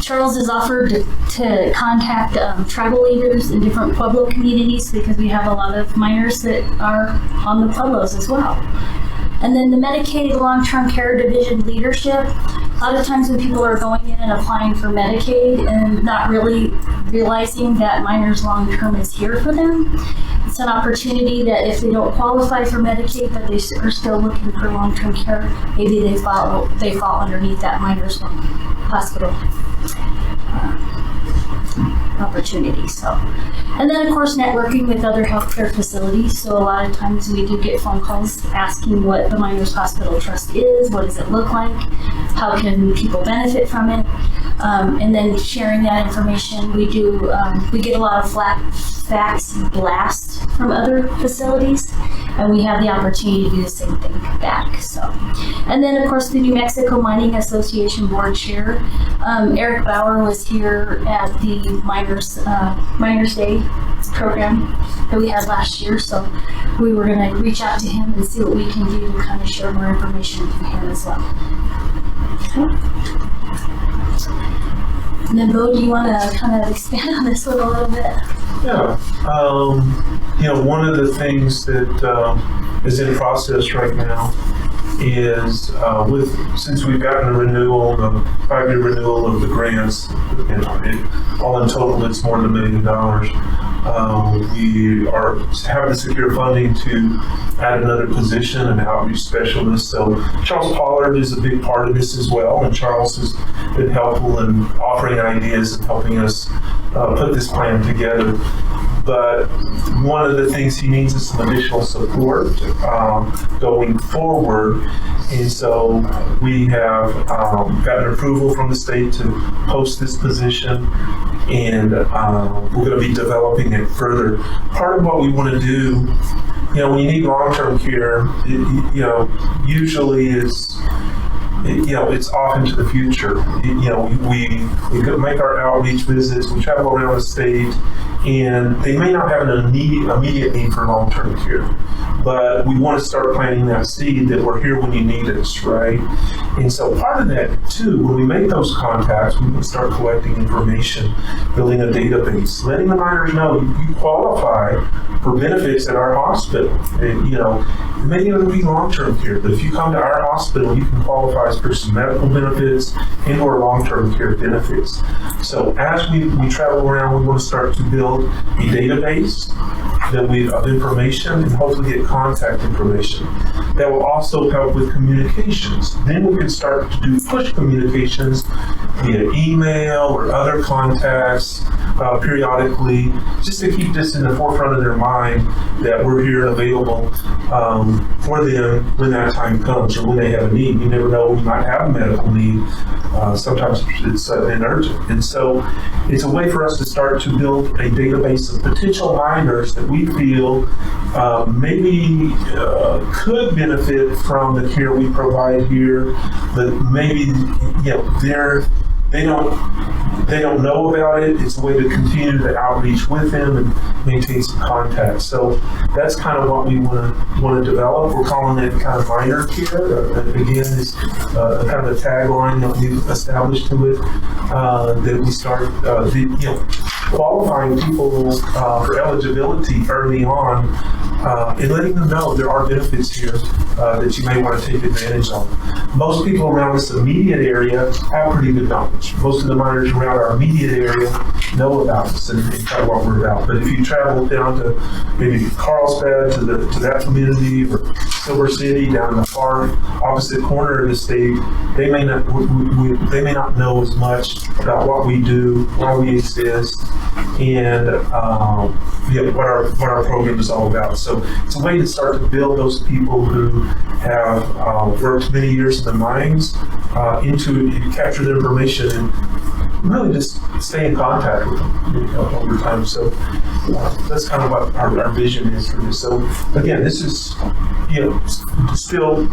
Charles has offered to contact tribal leaders in different Pueblo communities because we have a lot of minors that are on the Pueblos as well. And then the Medicaid long-term care division leadership. A lot of times when people are going in and applying for Medicaid and not really realizing that minors long-term is here for them, it's an opportunity that if they don't qualify for Medicaid but they are still looking for long-term care, maybe they fall underneath that minors hospital opportunity. So, and then of course networking with other healthcare facilities. So a lot of times we do get phone calls asking what the Miners Hospital Trust is, what does it look like, how can people benefit from it, and then sharing that information. We get a lot of fax blasts from other facilities, and we have the opportunity to do the same thing back. So, and then of course the New Mexico Mining Association board chair, Eric Bauer, was here at the Miners Day program that we had last year, so we were going to reach out to him and see what we can do to kind of share more information from him as well. Okay. And then Bo, do you want to kind of expand on this one a little bit? Yeah. One of the things that is in process right now is since we've gotten a renewal, the 5-year renewal of the grants, all in total it's more than $1 million. We have the secure funding to add another position, an outreach specialist. So Charles Pollard is a big part of this as well, and Charles has been helpful in offering ideas and helping us put this plan together. But one of the things he needs is some additional support going forward. And so we have gotten approval from the state to post this position, and we're going to be developing it further. Part of what we want to do, when you need long-term care, usually is, it's off into the future. We make our outreach visits, we travel around the state, and they may not have an immediate need for long-term care, but we want to start planting that seed that we're here when you need us, right? And so part of that too, when we make those contacts, we can start collecting information, building a database, letting the minors know you qualify for benefits at our hospital. And, it may not be long-term care, but if you come to our hospital, you can qualify for some medical benefits and or long-term care benefits. So as we travel around, we want to start to build a database of information and hopefully get contact information. That will also help with communications. Then we can start to do push communications via email or other contacts periodically, just to keep this in the forefront of their mind that we're here and available for them when that time comes or when they have a need. You never know, we might have a medical need. Sometimes it's sudden and urgent. And so it's a way for us to start to build a database of potential minors that we feel maybe could benefit from the care we provide here, but maybe they don't know about it. It's a way to continue the outreach with them and maintain some contact. So that's kind of what we want to develop. We're calling it kind of minor care. Again, it's kind of a tagline that we've established to it, that we start, qualifying people for eligibility early on and letting them know there are benefits here that you may want to take advantage of. Most people around this immediate area have pretty good knowledge. Most of the minors around our immediate area know about us and kind of what we're about. But if you travel down to maybe Carlsbad, to that community, or Silver City, down in the far opposite corner of the state, they may not know as much about what we do, why we exist, and what our program is all about. So it's a way to start to build those people who have worked many years in the mines into capture their information and really just stay in contact with them over time. So that's kind of what our vision is for this. So again, this is still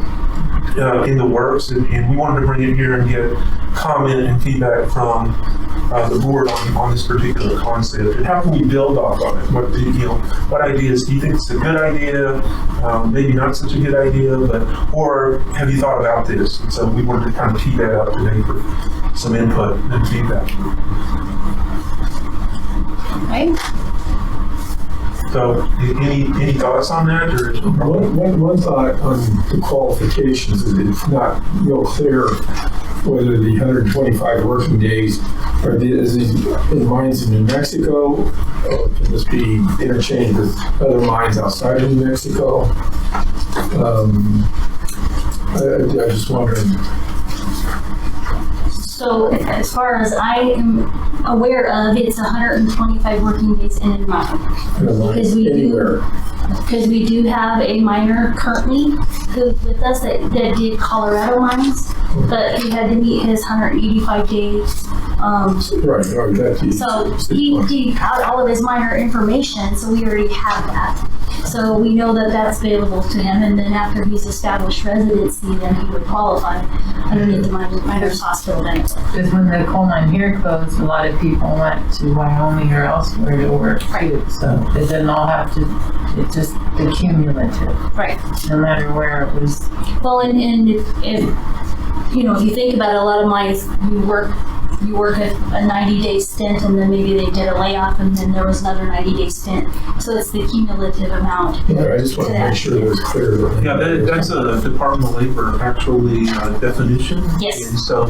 in the works, and we wanted to bring it here and get comment and feedback from the board on this particular concept, and how can we build off on it? What ideas do you think it's a good idea? Maybe not such a good idea, or have you thought about this? And so we wanted to kind of tee that up today for some input and feedback. Right? So, any thoughts on that? Or One thought on the qualifications is it's not real clear whether the 125 working days are in mines in New Mexico, or can this be interchanged with other mines outside of New Mexico? I just wondering. So as far as I am aware of, it's 125 working days in a month. Because we do have a miner currently who's with us that did Colorado mines, but he had to meet his 185 days. So he got all of his miner information, so we already have that. So we know that that's available to him, and then after he's established residency, then he would qualify underneath the miner's hospital benefit. Because when the coal mine here closed, a lot of people went to Wyoming or elsewhere to work too. So it didn't all have to, it's just the cumulative. Right. No matter where it was. Well, and if you think about it, a lot of mines, you work a 90-day stint, and then maybe they did a layoff, and then there was another 90-day stint. So it's the cumulative amount. Yeah, I just want to make sure that it's clear. Yeah, that's a Department of Labor actually definition. Yes. And so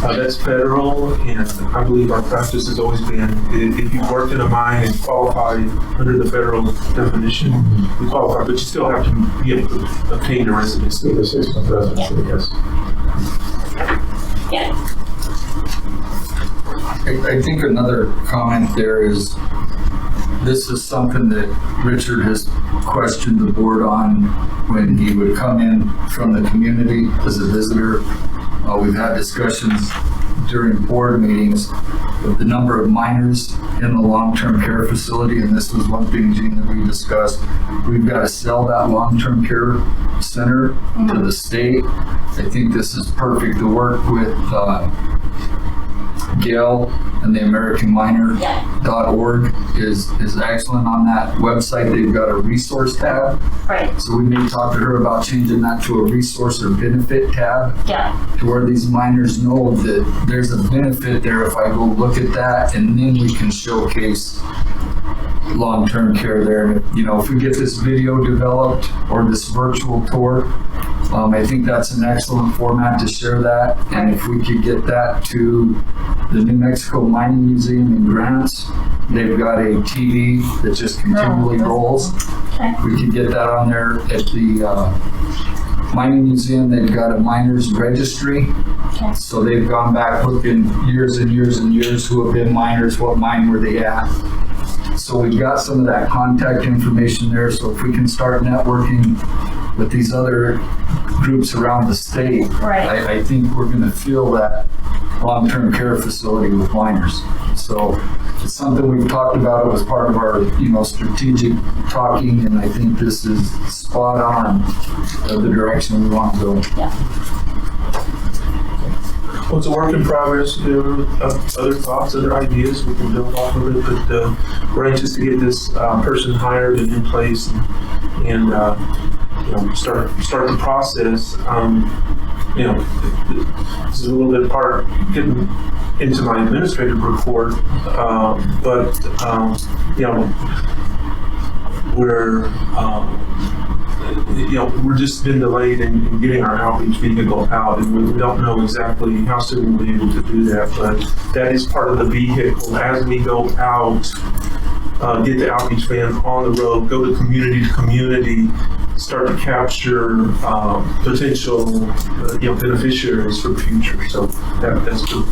that's federal, and I believe our practice has always been, if you've worked in a mine and qualified under the federal definition, you qualify, but you still have to be able to obtain a residency. The 6-month residency, yes. Yeah. I think another comment there is, this is something that Richard has questioned the board on when he would come in from the community as a visitor. We've had discussions during board meetings of the number of miners in the long-term care facility, and this was one thing, Gene, that we discussed. We've got to sell that long-term care center to the state. I think this is perfect to work with Gail and the AmericanMiner.org is excellent on that website. They've got a resource tab. Right. So we may talk to her about changing that to a resource or benefit tab. Yeah. To where these miners know that there's a benefit there if I go look at that, and then we can showcase long-term care there. If we get this video developed or this virtual tour, I think that's an excellent format to share that. And if we could get that to the New Mexico Mining Museum in Grants, they've got a TV that just continually rolls. Okay. We could get that on there at the Mining Museum. They've got a miners registry. Okay. So they've gone back looking years and years and years who have been miners, what mine were they at. So we've got some of that contact information there. So if we can start networking with these other groups around the state, Right. I think we're going to fill that long-term care facility with miners. So it's something we've talked about. It was part of our, strategic talking, and I think this is spot on of the direction we want to go. Yeah. Well, it's a work in progress. There are other thoughts, other ideas we can build off of it, but we're anxious to get this person hired and in place and start the process. this is a little bit part getting into my administrative report, but we're just been delayed in getting our outreach vehicle out, and we don't know exactly how soon we'll be able to do that, but that is part of the vehicle as we go out, get the outreach van on the road, go to community, start to capture potential beneficiaries for the future. So that's good.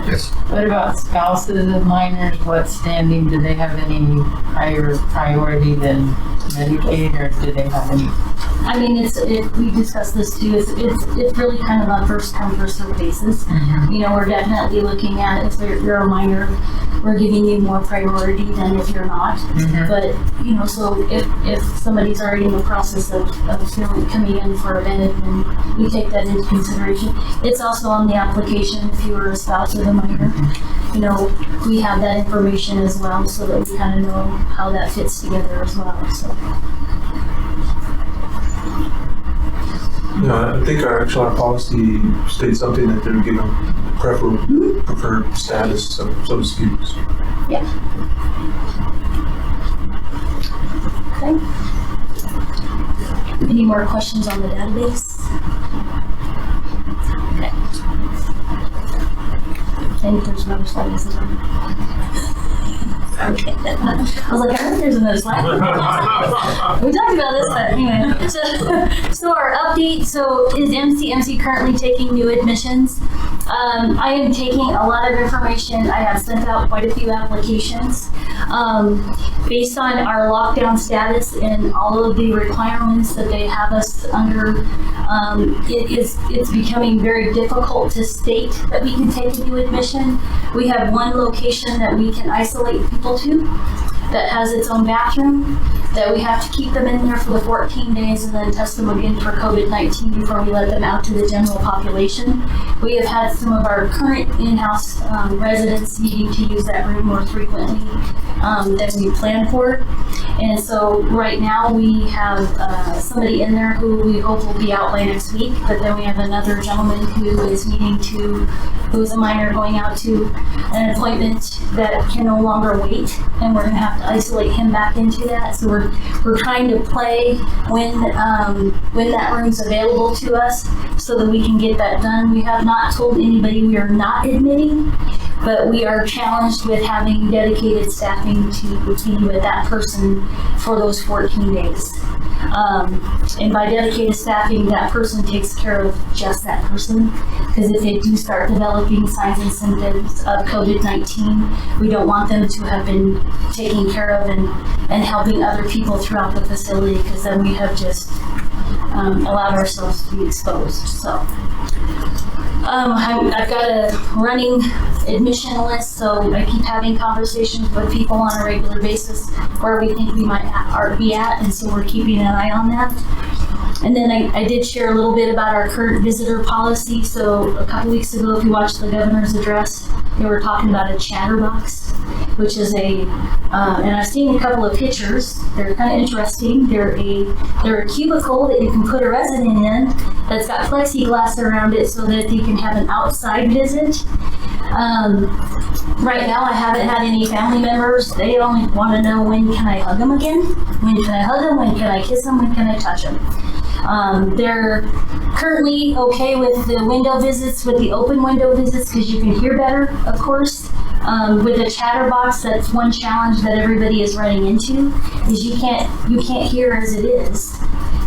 Yes. What about spouses of minors? What standing, do they have any higher priority than Medicaid, or do they have any? I mean, we discussed this too. It's really kind of a first come first served basis. We're definitely looking at if you're a minor, we're giving you more priority than if you're not. But so if somebody's already in the process of coming in for a bed, then we take that into consideration. It's also on the application if you were a spouse of a minor. We have that information as well, so that we kind of know how that fits together as well. So. Yeah, I think our policy states something that they're given preferred status, so to speak. Yeah. Okay. Any more questions on the database? Okay. I think there's another slide, isn't there? Okay. I was like, I think there's another slide. We talked about this, but anyway. So our update, is MCMC currently taking new admissions? I am taking a lot of information. I have sent out quite a few applications. Based on our lockdown status and all of the requirements that they have us under, it's becoming very difficult to state that we can take a new admission. We have one location that we can isolate people to that has its own bathroom, that we have to keep them in there for the 14 days and then test them again for COVID-19 before we let them out to the general population. We have had some of our current in-house residents needing to use that room more frequently than we planned for. And so right now we have somebody in there who we hope will be out by next week, but then we have another gentleman who is who is a minor going out to an appointment that can no longer wait, and we're going to have to isolate him back into that. So we're trying to play when that room's available to us so that we can get that done. We have not told anybody we are not admitting, but we are challenged with having dedicated staffing to be with that person for those 14 days. And by dedicated staffing, that person takes care of just that person, because if they do start developing signs and symptoms of COVID-19, we don't want them to have been taken care of and helping other people throughout the facility, because then we have just allowed ourselves to be exposed. So I've got a running admission list, so I keep having conversations with people on a regular basis where we think we might be at, and so we're keeping an eye on that. And then I did share a little bit about our current visitor policy. So a couple weeks ago, if you watched the governor's address, they were talking about a chatterbox, which is and I've seen a couple of pictures. They're kind of interesting. They're a cubicle that you can put a resident in that's got plexiglass around it so that you can have an outside visit. Right now, I haven't had any family members. They only want to know, when can I hug them again? When can I hug them? When can I kiss them? When can I touch them? They're currently okay with the window visits, with the open window visits, because you can hear better, of course. With the chatterbox, that's one challenge that everybody is running into, is you can't hear as it is.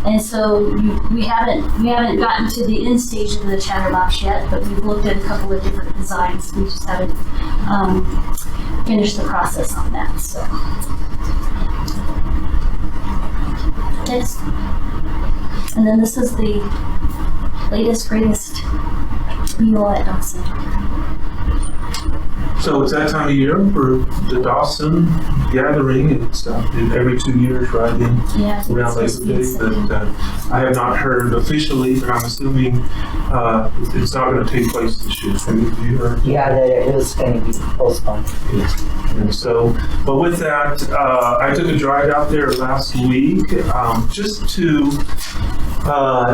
And so we haven't gotten to the end stage of the chatterbox yet, but we've looked at a couple of different designs. We just haven't finished the process on that. So next, and then this is the latest, greatest mule at Dawson. So it's that time of year for the Dawson gathering and stuff, every 2 years, right, around Labor Day. But I have not heard officially, but I'm assuming it's not going to take place this year. Have you heard? Yeah, that it was going to be postponed. And so, but with that, I took a drive out there last week just to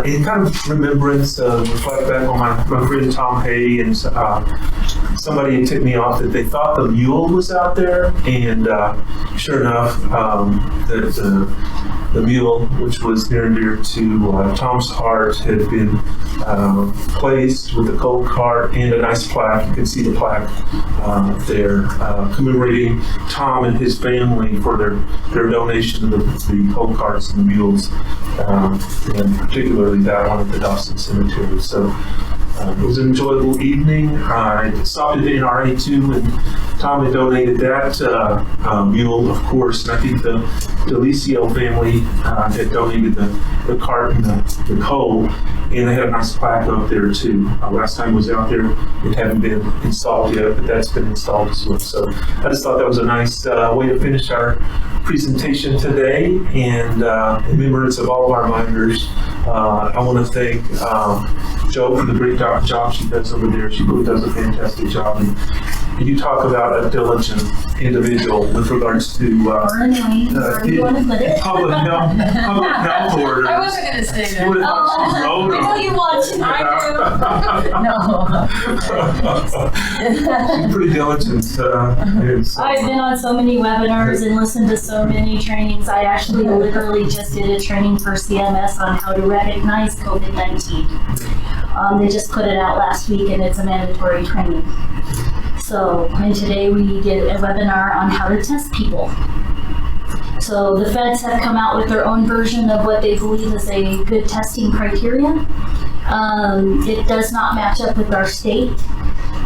in kind of remembrance, reflect back on my friend Tom Hay, and somebody had tipped me off that they thought the mule was out there, and sure enough, the mule, which was near and dear to Tom's heart, had been placed with a cold cart and a nice plaque. You can see the plaque there commemorating Tom and his family for their donation of the cold carts and the mules, and particularly that one at the Dawson Cemetery. So it was an enjoyable evening. I stopped at NRA2, and Tom had donated that mule, of course, and I think the Delicio family had donated the cart and the coal, and they had a nice plaque up there too. Last time I was out there, it hadn't been installed yet, but that's been installed as well. So I just thought that was a nice way to finish our presentation today, and in remembrance of all of our miners, I want to thank Jo for the great job she does over there. She really does a fantastic job. And you talk about a diligent individual with regards to public health orders. I wasn't going to say that. You would have thought she wrote I know you want to. No. She's pretty diligent. I've been on so many webinars and listened to so many trainings. I actually literally just did a training for CMS on how to recognize COVID-19. They just put it out last week, and it's a mandatory training. So, and today we did a webinar on how to test people. So the feds have come out with their own version of what they believe is a good testing criteria. It does not match up with our state.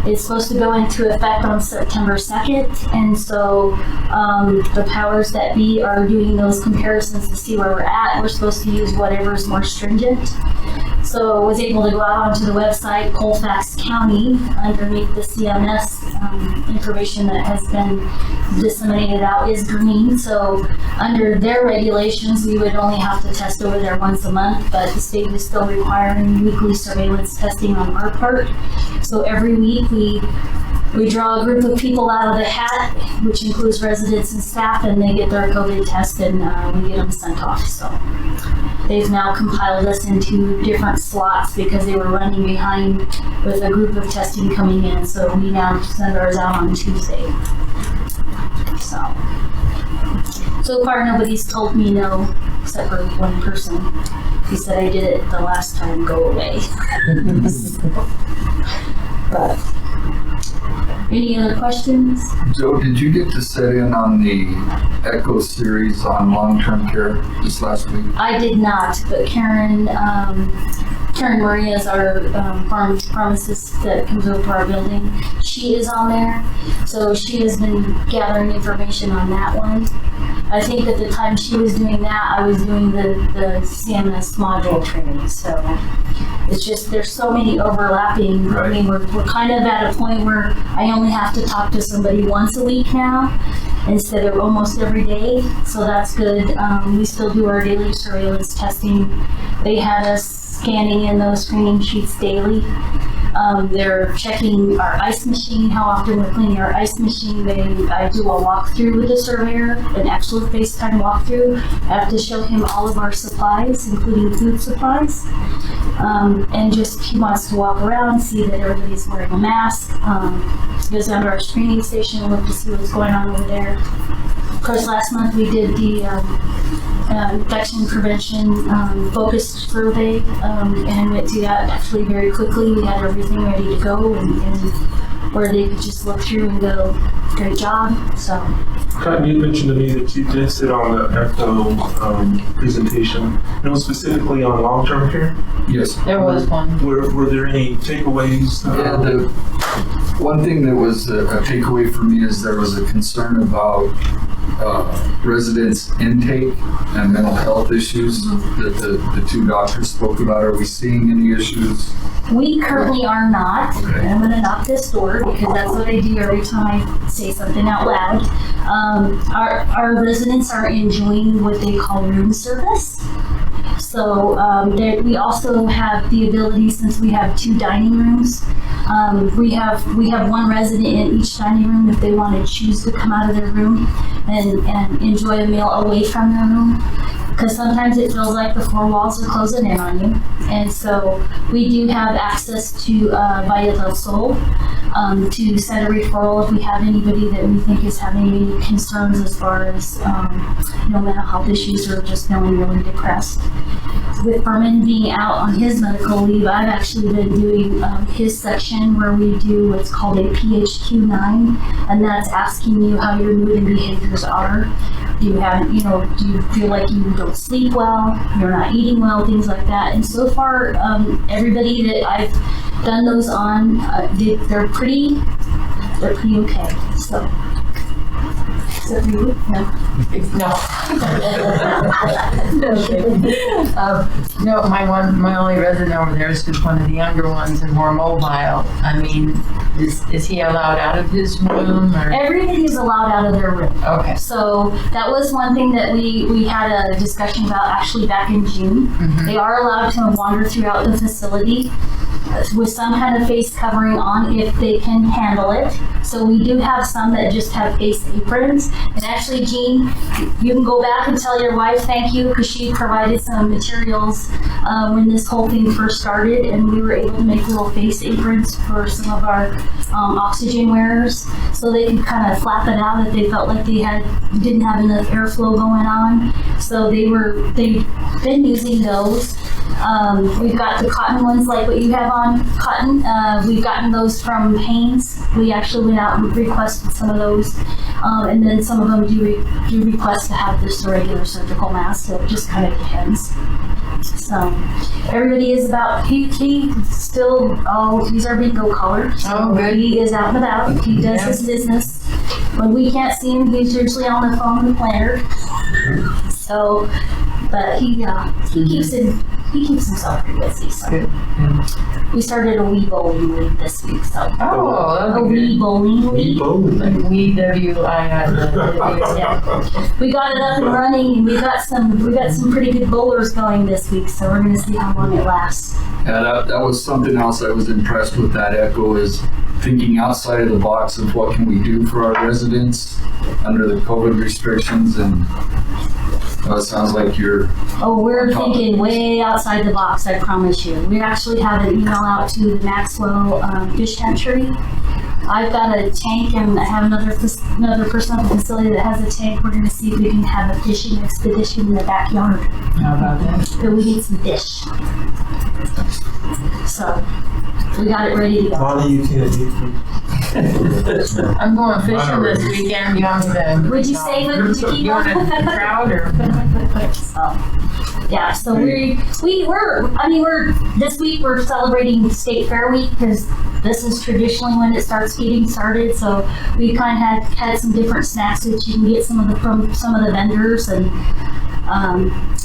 It's supposed to go into effect on September 2nd, and so the powers that be are doing those comparisons to see where we're at. We're supposed to use whatever is more stringent. So I was able to go out onto the website, Colfax County, underneath the CMS information that has been disseminated out is green. So under their regulations, we would only have to test over there once a month, but the state is still requiring weekly surveillance testing on our part. So every week we draw a group of people out of the hat, which includes residents and staff, and they get their COVID test, and we get them sent off. So they've now compiled us into different slots because they were running behind with a group of testing coming in. So we now send ours out on Tuesday. So far nobody's told me no, except for one person. He said I did it the last time, go away. But any other questions? Joe, did you get to sit in on the ECHO series on long-term care this last week? I did not, but Karen Maria is our pharmacist that comes over to our building. She is on there, so she has been gathering information on that one. I think at the time she was doing that, I was doing the CMS module training. So it's just there's so many overlapping. Right. I mean, we're kind of at a point where I only have to talk to somebody once a week now instead of almost every day. So that's good. We still do our daily surveillance testing. They had us scanning in those screening sheets daily. They're checking our ice machine, how often we're cleaning our ice machine. I do a walkthrough with the surveyor, an actual FaceTime walkthrough. I have to show him all of our supplies, including food supplies. And just he wants to walk around, see that everybody's wearing a mask. He goes down to our screening station, look to see what's going on over there. Of course, last month we did the infection prevention focused survey, and went through that actually very quickly. We had everything ready to go, and where they could just look through and go, great job. So. Cotton, you mentioned to me that you did sit on the ECHO presentation, and it was specifically on long-term care. Yes. There was one. Were there any takeaways? Yeah, the one thing that was a takeaway for me is there was a concern about residents' intake and mental health issues that the two doctors spoke about. Are we seeing any issues? We currently are not. Okay. I'm gonna knock this door because that's what I do every time I say something out loud. Our residents are enjoying what they call room service. So we also have the ability, since we have 2 dining rooms, we have one resident in each dining room if they want to choose to come out of their room and enjoy a meal away from their room. because sometimes it feels like the four walls are closing in on you. And so we do have access to Valle del Sol to send a referral if we have anybody that we think is having any concerns as far as mental health issues or just feeling really depressed. With Furman being out on his medical leave, I've actually been doing his section where we do what's called a PHQ-9, and that's asking you how your mood and behaviors are. Do you feel like you don't sleep well, you're not eating well, things like that. And so far, everybody that I've done those on, they're pretty okay. So. Except for you? No. No, my only resident over there is just one of the younger ones and more mobile. I mean, is he allowed out of his room or? Everybody is allowed out of their room. Okay. So that was one thing that we had a discussion about actually back in June. Mm-hmm. They are allowed to wander throughout the facility with some kind of face covering on if they can handle it. So we do have some that just have face aprons. And actually, Jean, you can go back and tell your wife thank you because she provided some materials when this whole thing first started, and we were able to make little face aprons for some of our oxygen wearers so they could kind of flap it out if they felt like they didn't have enough airflow going on. So they've been using those. We've got the cotton ones like what you have on, cotton. We've gotten those from Hanes. We actually went out and requested some of those. And then some of them do request to have just a regular surgical mask, so it just kind of depends. So everybody is about, he's our bingo caller. So Oh, good. he is out and about. He does his business. When we can't see him, he's usually on the phone with the planner. So, but he keeps himself pretty busy. So. Good. We started a wee bowling league this week, so. Oh, A that'd be wee good. bowling league. Like W-I-I. Yeah. We got it up and running, and we got some pretty good bowlers going this week, so we're gonna see how long it lasts. Yeah, that was something else I was impressed with that Echo is thinking outside of the box of what can we do for our residents under the COVID restrictions, and it sounds like you're. Oh, we're thinking way outside the box, I promise you. We actually have an email out to the Maxwell Fish Hatchery. I've got a tank, and I have another person at the facility that has a tank. We're going to see if we can have a fishing expedition in the backyard. How about that? But we need some fish. So, we got it ready to go. Lonnie, you can't eat. I'm going fishing this weekend. You want me to? Would you say to keep You want on? to trout or? So we're this week we're celebrating State Fair Week because this is traditionally when it starts getting started. So we kind of had some different snacks that you can get from some of the vendors, and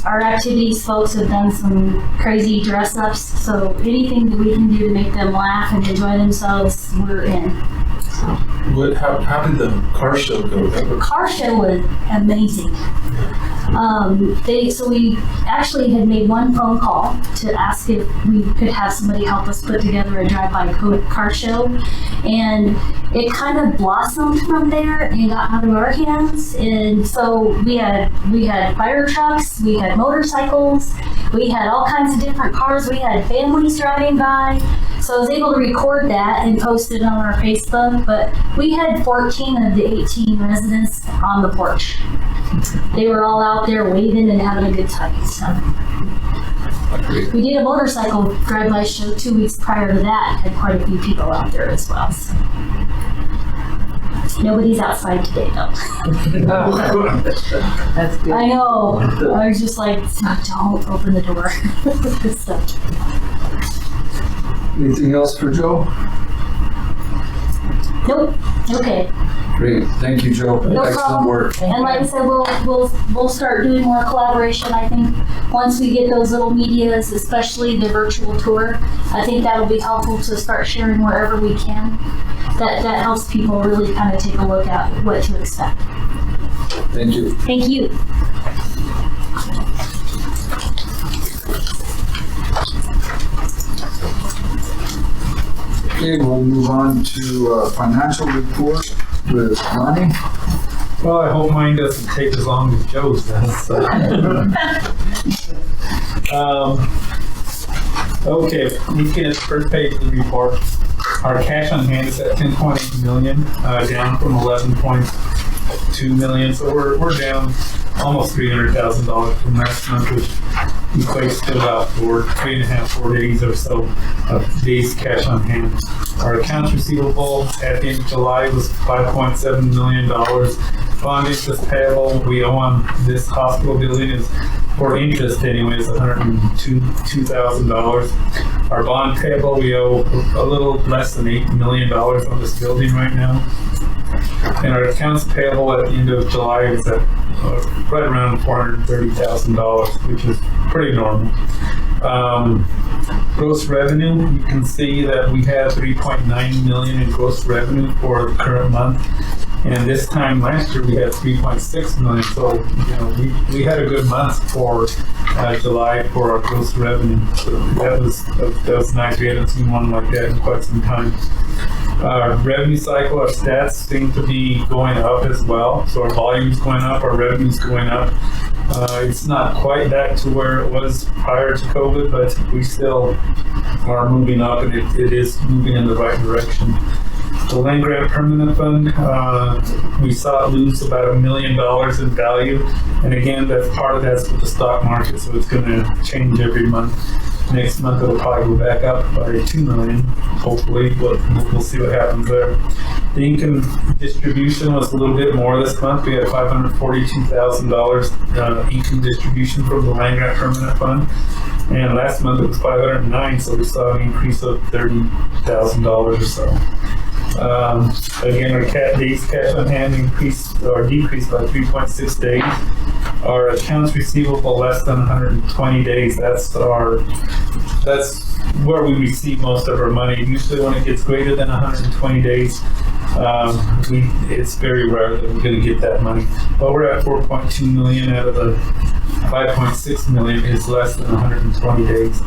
our activities folks have done some crazy dress ups. So anything that we can do to make them laugh and enjoy themselves, we're in. How did the car show go? The car show was amazing. So we actually had made one phone call to ask if we could have somebody help us put together a drive-by car show, and it kind of blossomed from there and got out of our hands. And so we had fire trucks, we had motorcycles, we had all kinds of different cars, we had families driving by. So I was able to record that and post it on our Facebook, but we had 14 of the 18 residents on the porch. They were all out there waving and having a good time. So. We did a motorcycle drive-by show 2 weeks prior to that. Had quite a few people out there as well. So. Nobody's outside today though. That's good. I know. I was just like, don't open the door. So. Anything else for Joe? Nope. Okay. Great, thank you, Joe. No Excellent problem. work. And like I said, we'll start doing more collaboration. I think once we get those little medias, especially the virtual tour, I think that'll be helpful to start sharing wherever we can. That helps people really kind of take a look at what to expect. Thank you. Thank you. Okay, we'll move on to financial report with Lonnie. Well, I hope mine doesn't take as long as Joe's does. So. Okay, looking at the first page of the report, our cash on hand is at 10.8 million, down from 11.2 million. So we're down almost $300,000 from last month, which equates to about 4 days or so of days cash on hand. Our accounts receivable at the end of July was $5.7 million. Bond interest payable we owe on this hospital building is, for interest anyways, $102,000. Our bond payable we owe a little less than $8 million on this building right now. And our accounts payable at the end of July was at right around $430,000, which is pretty normal. Gross revenue, you can see that we had 3.9 million in gross revenue for the current month. And this time last year we had 3.6 million. So, you know, we had a good month for July for our gross revenue. So that was nice. We hadn't seen one like that in quite some time. Revenue cycle, our stats seem to be going up as well. So our volume's going up, our revenue's going up. It's not quite back to where it was prior to COVID, but we still are moving up, and it is moving in the right direction. The land grant permanent fund, we saw it lose about $1 million in value, and again, part of that's with the stock market, so it's going to change every month. Next month it'll probably go back up by $2 million, hopefully, but we'll see what happens there. The income distribution was a little bit more this month. We had $542,000 income distribution from the land grant permanent fund, and last month it was $509,000, so we saw an increase of $30,000 or so. Again, our days cash on hand increased or decreased by 3.6 days. Our accounts receivable less than 120 days. That's where we receive most of our money. Usually, when it gets greater than 120 days, it's very rare that we're going to get that money. But we're at 4.2 million out of the 5.6 million is less than 120 days.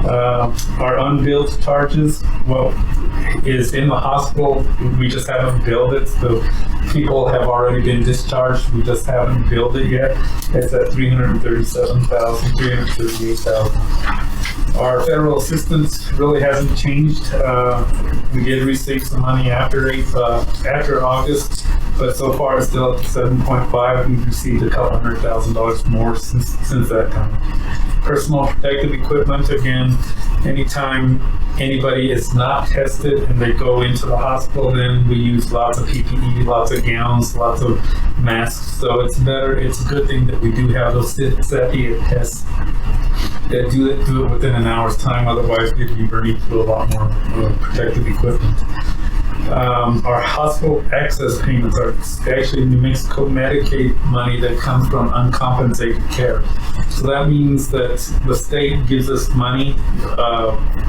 Our unbilled charges, is in the hospital. We just haven't billed it. So people have already been discharged. We just haven't billed it yet. It's at $337,000, $338,000. Our federal assistance really hasn't changed. We did receive some money after August, but so far it's still at 7.5. We've received a couple $100,000 more since that time. Personal protective equipment, again, anytime anybody is not tested and they go into the hospital, then we use lots of PPE, lots of gowns, lots of masks. So it's a good thing that we do have those CEPI tests that do it within an hour's time. Otherwise, we'd be burning through a lot more protective equipment. Our hospital access payments are actually New Mexico Medicaid money that comes from uncompensated care. So that means that the state gives us money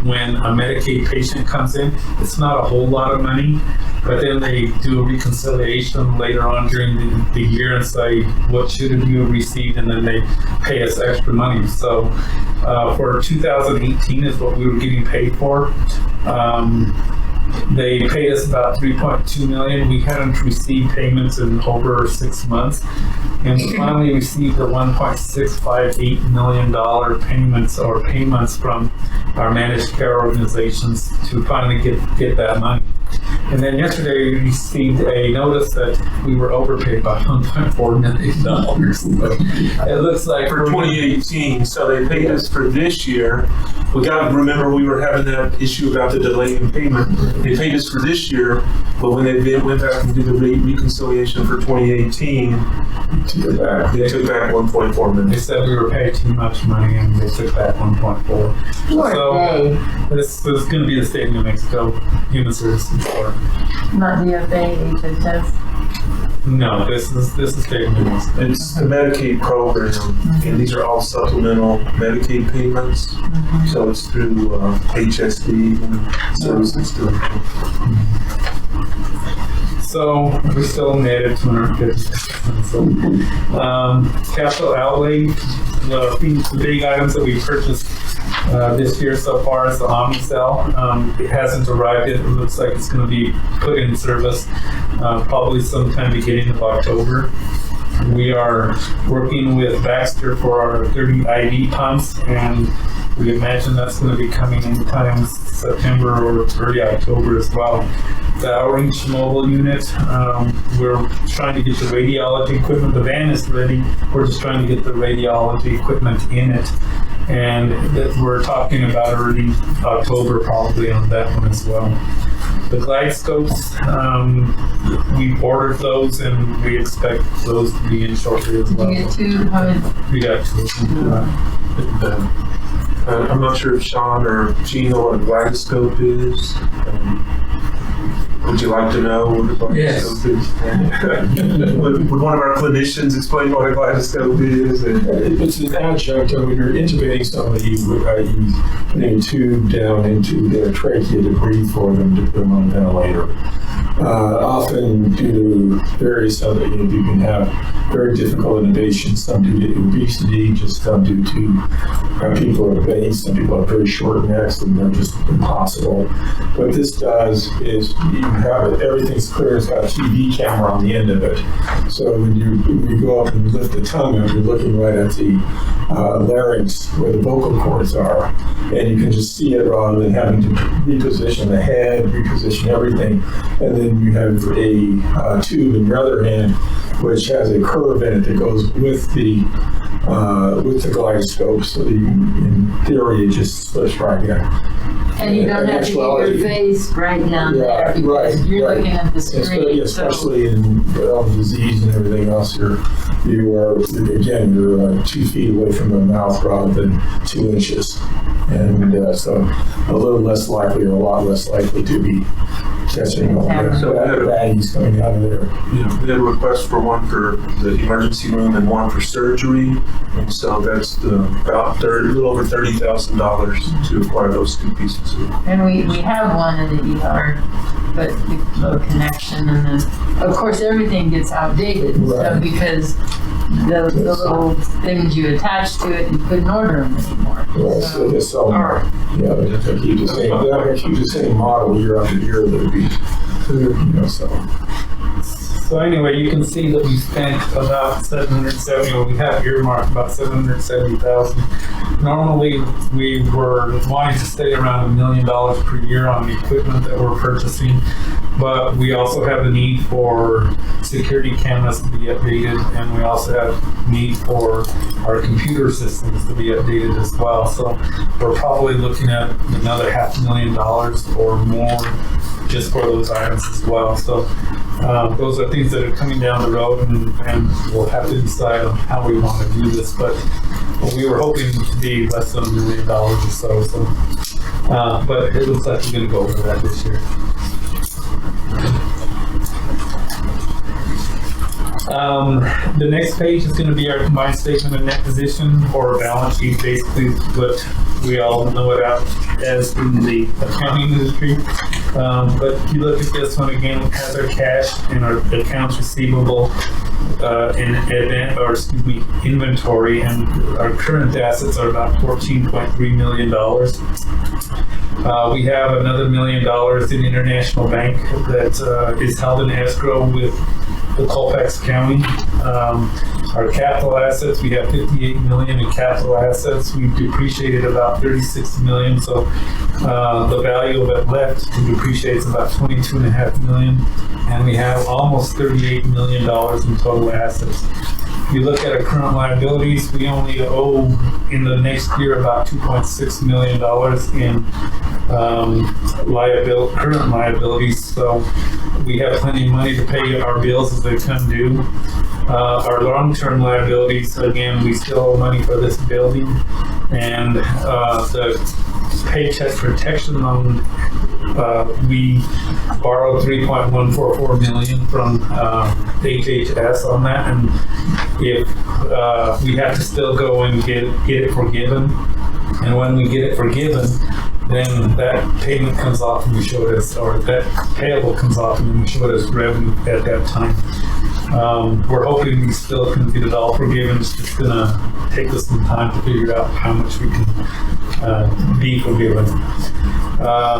when a Medicaid patient comes in. It's not a whole lot of money, but then they do a reconciliation later on during the year and say, what should you have received? And then they pay us extra money. So for 2018 is what we were getting paid for. They paid us about $3.2 million. We hadn't received payments in over 6 months. And we finally received the $1.658 million payments from our managed care organizations to finally get that money. And then yesterday we received a notice that we were overpaid by $1.4 million. So it looks like for 2018, so they paid us for this year. We got to remember we were having that issue about the delay in payment. They paid us for this year, but when they went back and did the reconciliation for 2018, they took back 1.4 million. They said we were paying too much money and they took back 1.4. So this is going to be the state of New Mexico Human Services Board. Not DFA, HHS. No, this is state of New Mexico. It's the Medicaid program, and these are all supplemental Medicaid payments. So it's through HSD and services to them. So we still netted 250. So capital outlay, the big items that we purchased this year so far is the Omnicell. It hasn't arrived yet. It looks like it's going to be put in service probably sometime beginning of October. We are working with Baxter for our 30 IV pumps, and we imagine that's going to be coming in time September or early October as well. The Outreach mobile unit, we're trying to get the radiology equipment. The van is ready. We're just trying to get the radiology equipment in it. And that we're talking about early October probably on that one as well. The glide scopes, we ordered those and we expect those to be in shortly as well. You get two? How many? We got two. I'm not sure if Sean or Gina know what a gyroscope is. Would you like to know what a gyroscope is? Would one of our clinicians explain what a gyroscope is? It's an adjunct when you're intubating somebody, i.e. putting a tube down into their trachea to breathe for them to put them on a ventilator. Often due to various other, you can have very difficult innovations, some due to obesity, just some due to people are obese, some people have very short necks and they're just impossible. What this does is you have it, everything's clear, it's got a TV camera on the end of it. So when you go up and lift the tongue up, you're looking right at the larynx where the vocal cords are, and you can just see it rather than having to reposition the head, reposition everything. And then you have a tube in your other hand which has a curve in it that goes with the gyroscope, so that in theory it just slips right in. And you don't have to get your face right down there because you're looking at the screen. Especially in disease and everything else, you're 2 feet away from the mouth rather than 2 inches. And so a little less likely or a lot less likely to be catching all the baggies coming out of there. We had a request for one for the emergency room and one for surgery, and so that's about a little over $30,000 to acquire those 2 pieces. And we have one in the ER, but the connection and then, of course, everything ggets outdated. Right. So because the little things you attach to it, you couldn't order them anymore. Right, so just if I keep the same model year after year, that would be, So anyway, you can see that we spent about 770, or we have earmarked about 770,000. Normally, we were wanting to stay around $1 million per year on the equipment that we're purchasing, but we also have the need for security cameras to be updated, and we also have need for our computer systems to be updated as well. So we're probably looking at another $500,000 or more just for those items as well. So those are things that are coming down the road, and we'll have to decide on how we want to do this. But we were hoping to be less than $1 million or so. But it looks like we're going to go over that this year. The next page is going to be our combined statement of net position or balance sheet, basically what we all know it as in the accounting industry. But if you look at this one again, it has our cash and our accounts receivable inventory, and our current assets are about $14.3 million. We have another $1 million in International Bank that is held in escrow with the Colfax County. Our capital assets, we have $58 million in capital assets. We've depreciated about $36 million, so the value of it left to depreciate is about $22.5 million, and we have almost $38 million in total assets. If you look at our current liabilities, we only owe in the next year about $2.6 million in current liabilities, so we have plenty of money to pay our bills as they come due. Our long-term liabilities, again, we still owe money for this building, and the Paycheck Protection Loan, we borrowed $3.144 million from HHS on that, and if we have to still go and get it forgiven, and when we get it forgiven, then that payment comes off and we show it as, or that payable comes off and we show it as revenue at that time. We're hoping we still can get it all forgiven. It's just gonna take us some time to figure out how much we can be forgiven.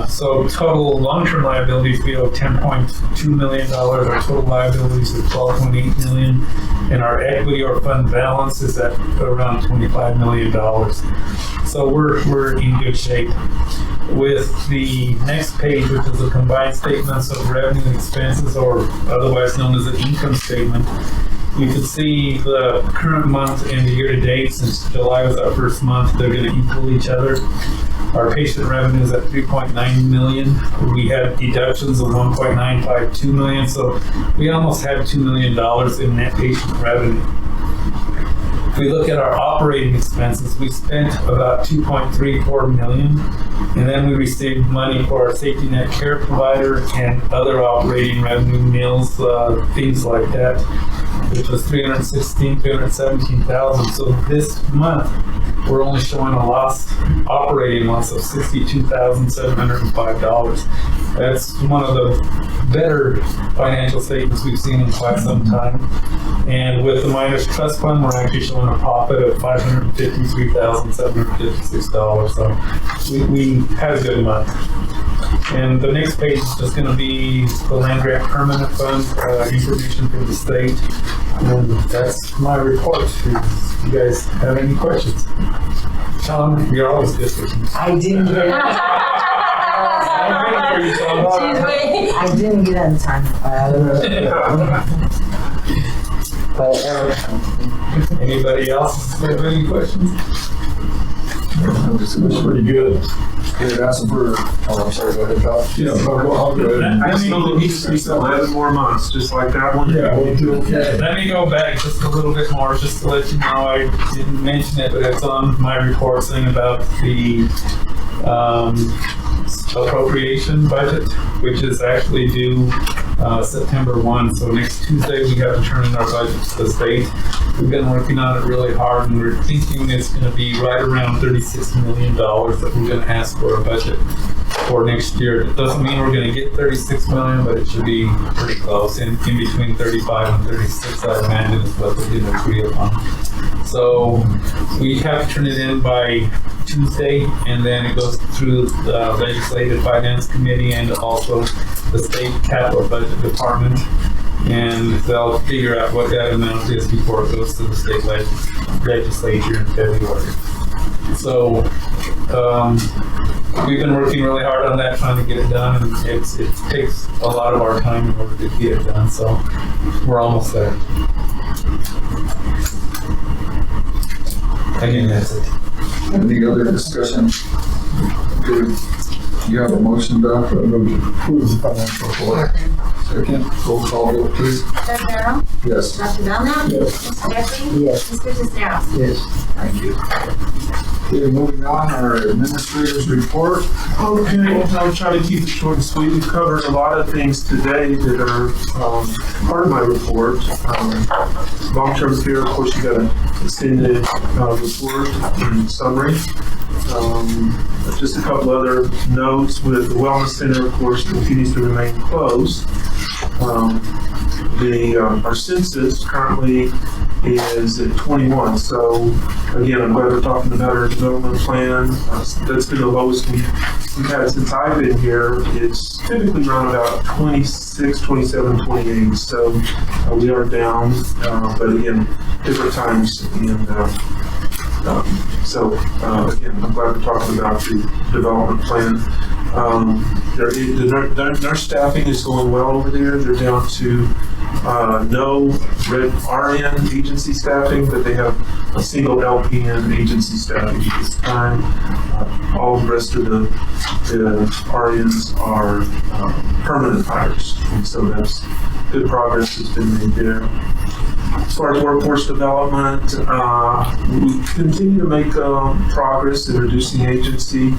So total long-term liabilities, we owe $10.2 million. Our total liabilities are $12.8 million. And our equity or fund balance is at around $25 million. So we're in good shape. With the next page, which is the combined statements of revenue and expenses, or otherwise known as an income statement, you can see the current month and the year-to-date. Since July was our first month, they're going to equal each other. Our patient revenue is at $3.9 million. We had deductions of $1.952 million, so we almost had $2 million in net patient revenue. If we look at our operating expenses, we spent about $2.34 million, and then we received money for our safety net care provider and other operating revenue, meals, things like that, which was $317,000. So this month, we're only showing a operating loss of $62,705. That's one of the better financial statements we've seen in quite some time. And with the miners trust fund, we're actually showing a profit of $553,756. So we had a good month. And the next page is just going to be the land grant permanent fund, information from the state. And that's my report. If you guys have any questions? Tom, you're always good. I didn't get it. I didn't get it in time. But Anybody else have any questions? It's pretty good. They're asking for, I'm sorry, go ahead, Kyle. Yeah, I'll go ahead. I just know that he's 11 more months, just like that one. Yeah, we'll do okay. Let me go back just a little bit more, just to let you know, I didn't mention it, but it's on my report saying about the appropriation budget, which is actually due September 1. So next Tuesday, we have to turn in our budget to the state. We've been working on it really hard, and we're thinking it's going to be right around $36 million that we're going to ask for a budget for next year. It doesn't mean we're going to get $36 million, but it should be pretty close, in between 35 and 36, I imagine, is what they did agree upon. So we have to turn it in by Tuesday, and then it goes through the Legislative Finance Committee and also the State Capital Budget Department, and they'll figure out what that amount is before it goes to the state legislature in February. So we've been working really hard on that, trying to get it done, and it takes a lot of our time in order to get it done, so we're almost there. Again, that's it. Any other discussion? Good. You have a motion, Doc? I'm going to approve the financial report. Second, roll call vote, please. Dr. Darrow? Yes. Dr. Belknap? Yes. Mr. Duffy? Yes. Mr. Cisneros? Yes. Thank you. Okay, moving on, our administrator's report. Okay, I'll try to keep it short and sweet. We've covered a lot of things today that are part of my report. Long-term care, of course, you got an extended report and summary. Just a couple other notes with the Wellness Center, of course, continues to remain closed. Our census currently is at 21. So again, I'm glad we're talking about our development plan. That's been the lowest we've had since I've been here. It's typically around about 26, 27, 28. So we are down, but again, different times. And again, I'm glad we're talking about the development plan. The nurse staffing is going well over there. They're down to no RN agency staffing, but they have a single LPN agency staffing at this time. All the rest of the RNs are permanent hires, and so that's good progress that's been made there. As far as workforce development, we continue to make progress in reducing agency.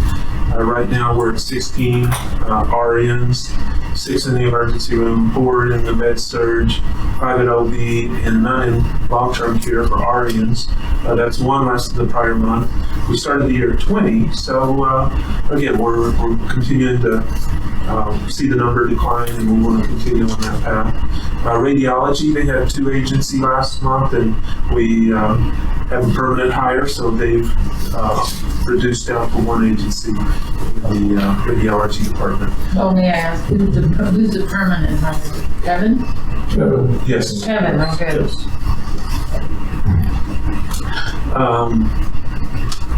Right now we're at 16 RNs, 6 in the emergency room, 4 in the med surge, 5 in OB, and 9 in long-term care for RNs. That's 1 less than the prior month. We started the year at 20, so again, we're continuing to see the number decline, and we want to continue on that path. Radiology, they had 2 agency last month, and we have a permanent hire, so they've reduced down to one agency in the radiology department. Oh, may I ask, who's the permanent hire? Kevin? Yes. Kevin, okay.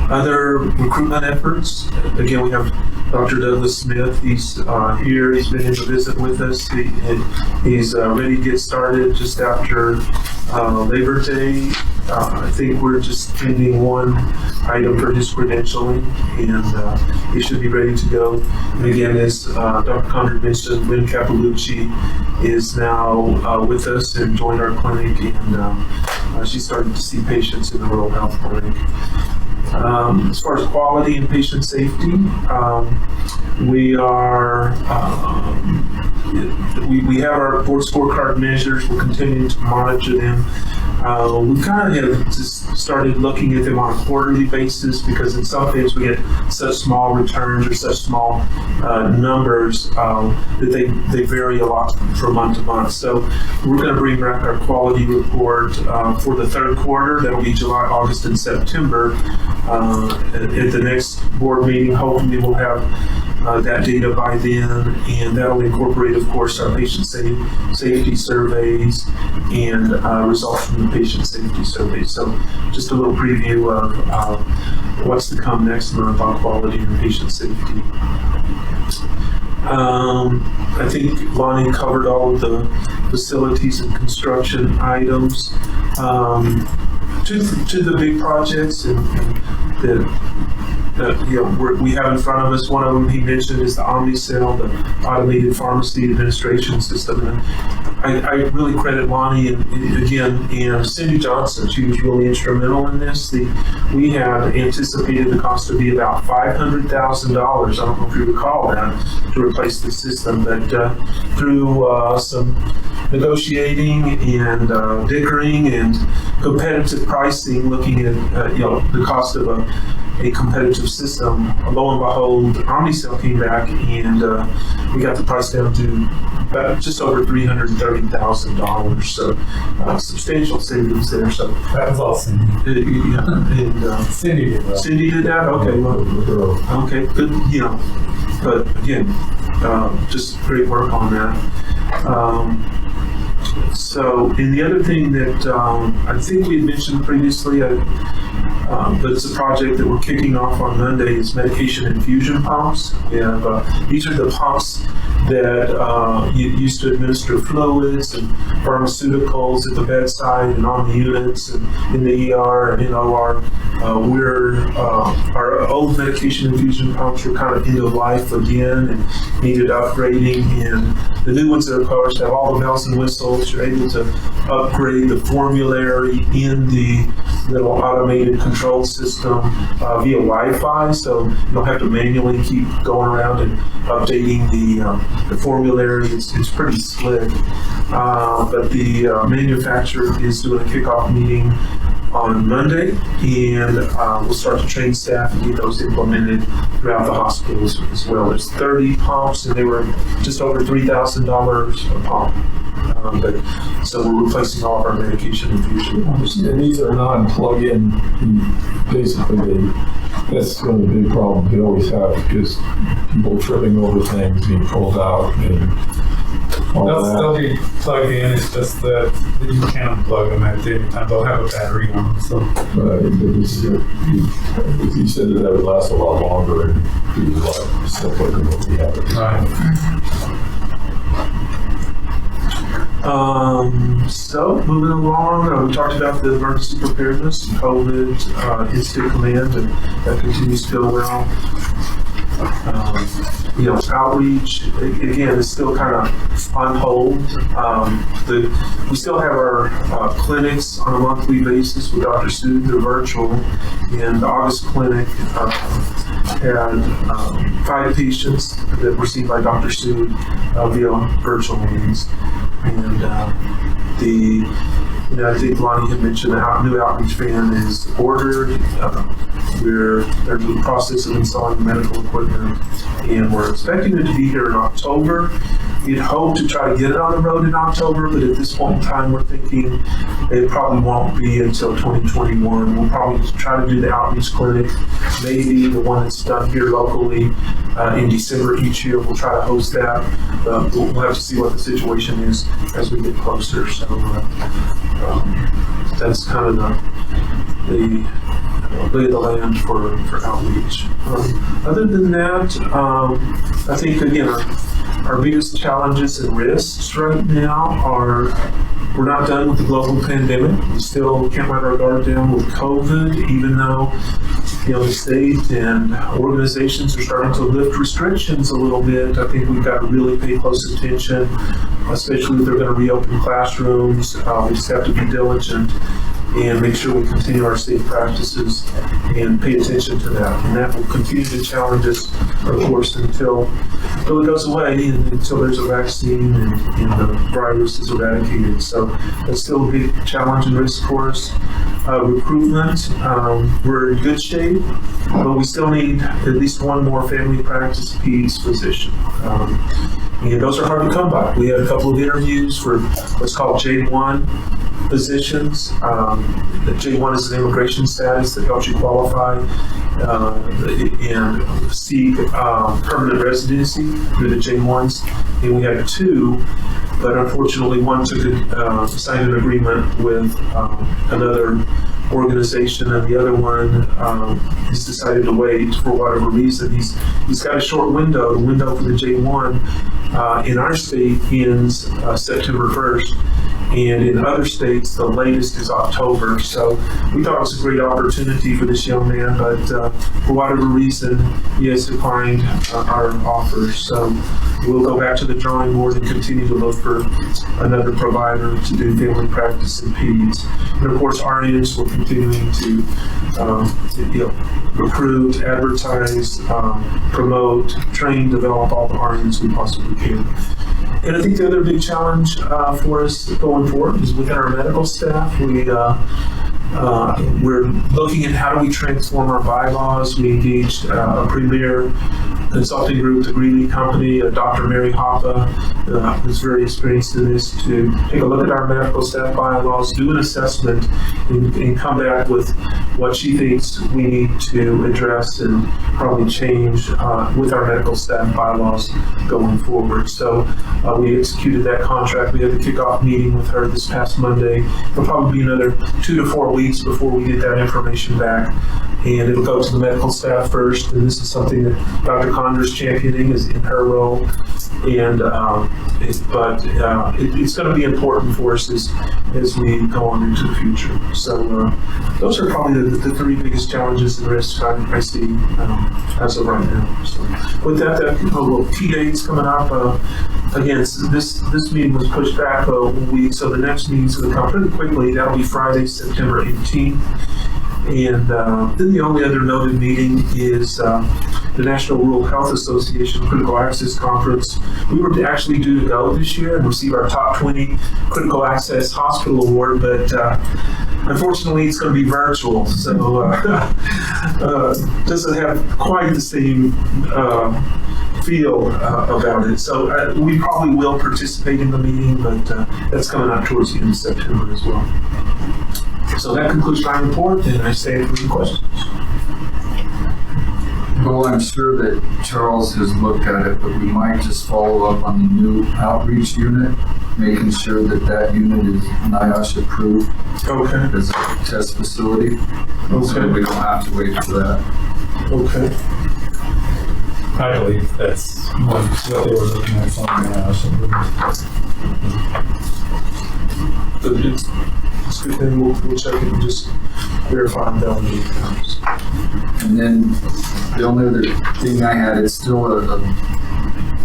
Other recruitment efforts, again, we have Dr. Douglas Smith. He's here. He's been in to visit with us. He's ready to get started just after Labor Day. I think we're just pending one item for his credentialing, and he should be ready to go. And again, as Dr. Condor mentioned, Lynn Capalucci is now with us and joined our clinic, and she's starting to see patients in the rural health clinic. As far as quality and patient safety, we are we have our board scorecard measures. We're continuing to monitor them. We kind of have just started looking at them on a quarterly basis because in some things we get such small returns or such small numbers that they vary a lot from month to month. So we're going to bring back our quality report for the third quarter. That'll be July, August, and September. At the next board meeting, hopefully we'll have that data by then, and that'll incorporate, of course, our patient safety surveys and results from the patient safety surveys. So just a little preview of what's to come next month on quality and patient safety. I think Lonnie covered all of the facilities and construction items. To the big projects and that we have in front of us. One of them he mentioned is the Omnicell, the automated pharmacy administration system. And I really credit Lonnie and Cindy Johnson. She was really instrumental in this. We had anticipated the cost to be about $500,000. I don't know if you recall that, to replace the system, but through some negotiating and dickering and competitive pricing, looking at the cost of a competitive system, lo and behold, Omnicell came back and we got the price down to about just over $330,000. So substantial savings there. So That was all Cindy. Cindy did that. Cindy did that. Okay, well, okay, good. But again, just great work on that. So, and the other thing that I think we had mentioned previously, but it's a project that we're kicking off on Monday, is medication infusion pumps. We have, these are the pumps that used to administer fluids and pharmaceuticals at the bedside and on the units and in the ER and in OR. Our old medication infusion pumps were kind of end of life again and needed upgrading, and the new ones that are covered have all the bells and whistles. You're able to upgrade the formulary in the little automated control system via Wi-Fi, so you don't have to manually keep going around and updating the formulary. It's pretty slick. But the manufacturer is doing a kickoff meeting on Monday, and we'll start to train staff and get those implemented throughout the hospitals as well. There's 30 pumps, and they were just over $3,000 a pump. So we're replacing all of our medication infusion pumps. And these are non-plug-in. Basically, that's one of the big problems we always have, because people tripping over things, being pulled out, and all They'll that. still be plugged in. It's just that you can't unplug them at any time. They'll have a battery on them. So He said that would last a lot longer and be a lot simpler than what we have. right. So moving along, we talked about the emergency preparedness, COVID, incident command, and that continues to go well. Outreach, again, is still kind of on hold. We still have our clinics on a monthly basis with Dr. Sue. They're virtual, and the August clinic had 5 patients that were seen by Dr. Sue via virtual means. And I think Lonnie had mentioned the new outreach van is ordered. They're in the process of installing medical equipment, and we're expecting it to be here in October. we'd hope to try to get it on the road in October, but at this point in time, we're thinking it probably won't be until 2021. We'll probably try to do the outreach clinic, maybe the one that's done here locally in December each year. We'll try to host that. We'll have to see what the situation is as we get closer. So that's kind of the lay of the land for outreach. Other than that, I think again our biggest challenges and risks right now are we're not done with the global pandemic. We still can't let our guard down with COVID, even though the state and organizations are starting to lift restrictions a little bit. I think we've got to really pay close attention, especially if they're going to reopen classrooms. We just have to be diligent and make sure we continue our safe practices and pay attention to that. And that will continue to challenge us, of course, until it goes away and until there's a vaccine and the virus is eradicated. So that's still a big challenge and risk for us. Recruitment, we're in good shape, but we still need at least one more family practice peds physician. And those are hard to come by. We had a couple of interviews for what's called J1 positions. The J1 is an immigration status that helps you qualify and seek permanent residency through the J1s. And we had two, but unfortunately one signed an agreement with another organization, and the other one has decided to wait for whatever reason. He's got a short window. The window for the J1 in our state ends September 1st. And in other states, the latest is October. So we thought it was a great opportunity for this young man, but for whatever reason, he has declined our offer. So we'll go back to the drawing board and continue to look for another provider to do family practice in peds. And of course, RNs, we're continuing to recruit, advertise, promote, train, develop all the RNs we possibly can. And I think the other big challenge for us going forward is within our medical staff. We're looking at how do we transform our bylaws. We engaged a premier consulting group, the Greeley Company, Dr. Mary Hoppa, who's very experienced in this, to take a look at our medical staff bylaws, do an assessment, and come back with what she thinks we need to address and probably change with our medical staff bylaws going forward. So we executed that contract. We had the kickoff meeting with her this past Monday. It'll probably be another 2 to 4 weeks before we get that information back. And it'll go to the medical staff first, and this is something that Dr. Condor's championing is in her role. And it's going to be important for us as we go on into the future. So those are probably the three biggest challenges and risks I see as of right now. So with that, key dates coming up. Again, this meeting was pushed back a week, so the next meeting's going to come pretty quickly. That'll be Friday, September 18th. And then the only other noted meeting is the National Rural Health Association Critical Access Conference. We were actually due to go this year and receive our top 20 Critical Access Hospital Award, but unfortunately it's going to be virtual, so doesn't have quite the same feel about it. So we probably will participate in the meeting, but that's coming up towards the end of September as well. So that concludes my report, and I stand for any questions. Well, I'm sure that Charles has looked at it, but we might just follow up on the new outreach unit, making sure that unit is NIOSH approved as a test facility. So we don't have to wait for that. Okay. I believe that's what they were looking at something else. It's good, then we'll check it and just verify that. And then the only other thing I had, it's still a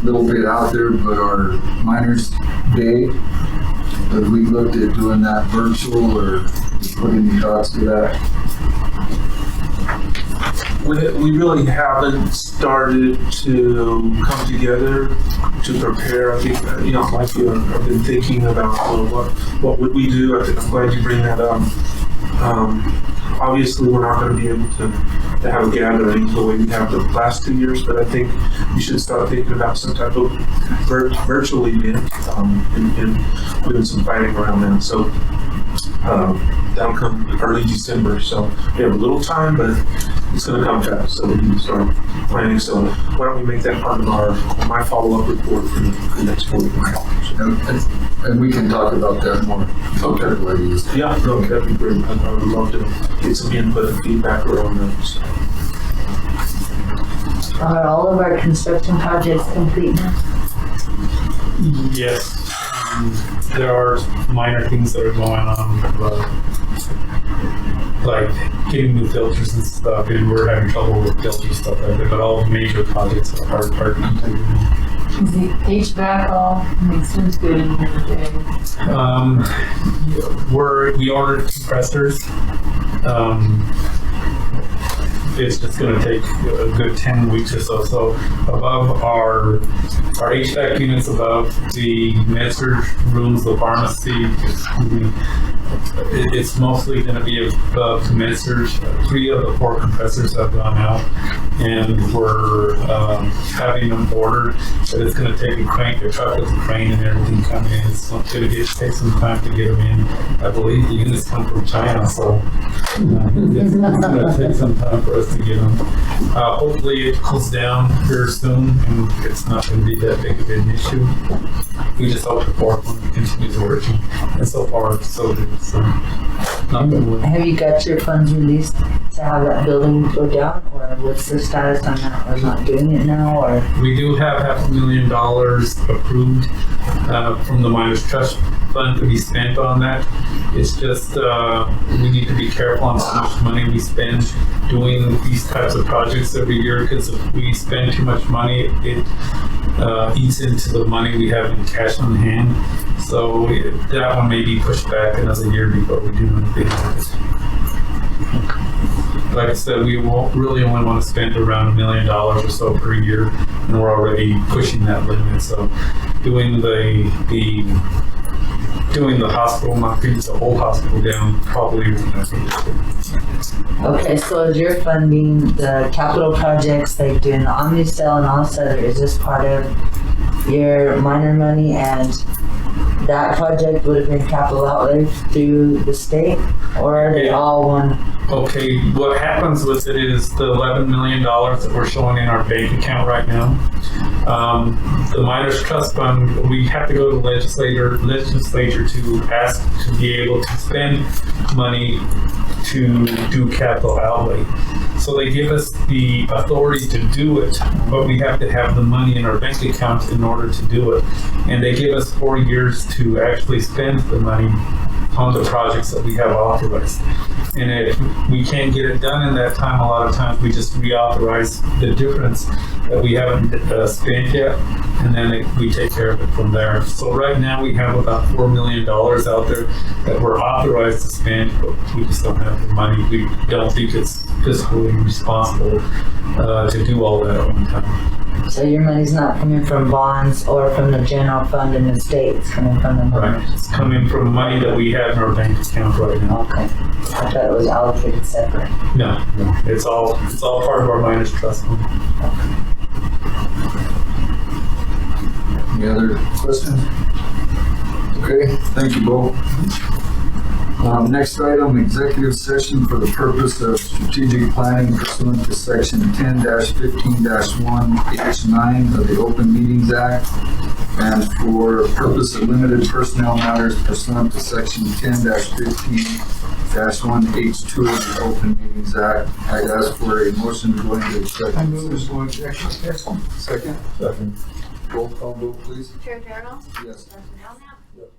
little bit out there, but our Miners Day, have we looked at doing that virtual or put any thoughts to that? We really haven't started to come together to prepare. I think, like you, I've been thinking about what would we do. I'm glad you bring that up. Obviously, we're not going to be able to have a gathering the way we have the last 2 years, but I think we should start thinking about some type of virtual event and doing some planning around that. So that'll come early December. So we have a little time, but it's going to come fast. So we need to start planning. So why don't we make that part of my follow-up report for the next board meeting? And we can talk about that more. Okay, ladies. Yeah, no, that'd be great. I would love to get some input and feedback around those. Are all of our construction projects complete now? Yes. There are minor things that are going on, like getting new filters and stuff, and we're having trouble with filters stuff like that, but all major projects are completed. Is the HVAC all, seems good in here today. We ordered compressors. It's just going to take a good 10 weeks or so. So above our HVAC units, above the med-surg rooms, the pharmacy, it's mostly going to be above the med-surg. 3 of the 4 compressors have gone out, and we're having them ordered. But it's going to take a truck with a crane and everything coming in. It's going to take some time to get them in. I believe the units come from China, so it's going to take some time for us to get them. Hopefully it cools down here soon, and it's not going to be that big of an issue. We just hope the fourth one continues working, and so far so good. So, have you got your funds released to have that building go down, or what's the status on that? We're not doing it now, or? We do have $500,000 approved from the Miners Trust Fund to be spent on that. It's just we need to be careful on how much money we spend doing these types of projects every year, because if we spend too much money, it eats into the money we have in cash on hand. So that one may be pushed back another year before we do anything with it. Like I said, we won't really only want to spend around $1 million or so per year, and we're already pushing that limit. So doing the hospital, not bringing the whole hospital down, probably isn't that big. Okay, so is your funding the capital projects like doing the Omnicell and all this other, is this part of your minor money, and that project would have been capital outlay through the state, or are they all one? Okay, what happens with it is the $11 million that we're showing in our bank account right now. The Miners Trust Fund, we have to go to the legislature to ask to be able to spend money to do capital outlay. So they give us the authority to do it, but we have to have the money in our bank account in order to do it. And they give us 4 years to actually spend the money on the projects that we have authorized. And if we can't get it done in that time, a lot of times we just reauthorize the difference that we haven't spent yet, and then we take care of it from there. So right now we have about $4 million out there that we're authorized to spend, but we just don't have the money. We don't think it's fiscally responsible to do all that at one time. So your money's not coming from bonds or from the general fund in the state, it's coming from the money? Right, it's coming from money that we have in our bank account right now. Okay, I thought it was allocated separate. No, it's all part of our Miners Trust Fund. Any other questions? Okay, thank you both. Next item, executive session for the purpose of strategic planning pursuant to section 10-15-1H9 of the Open Meetings Act, and for purpose of limited personnel matters pursuant to section 10-15-1H2 of the Open Meetings Act. I'd ask for a motion to go into executive session. Second? Second. Roll call vote, please. Chair Darrell? Yes. Dr. Belknap? Yep.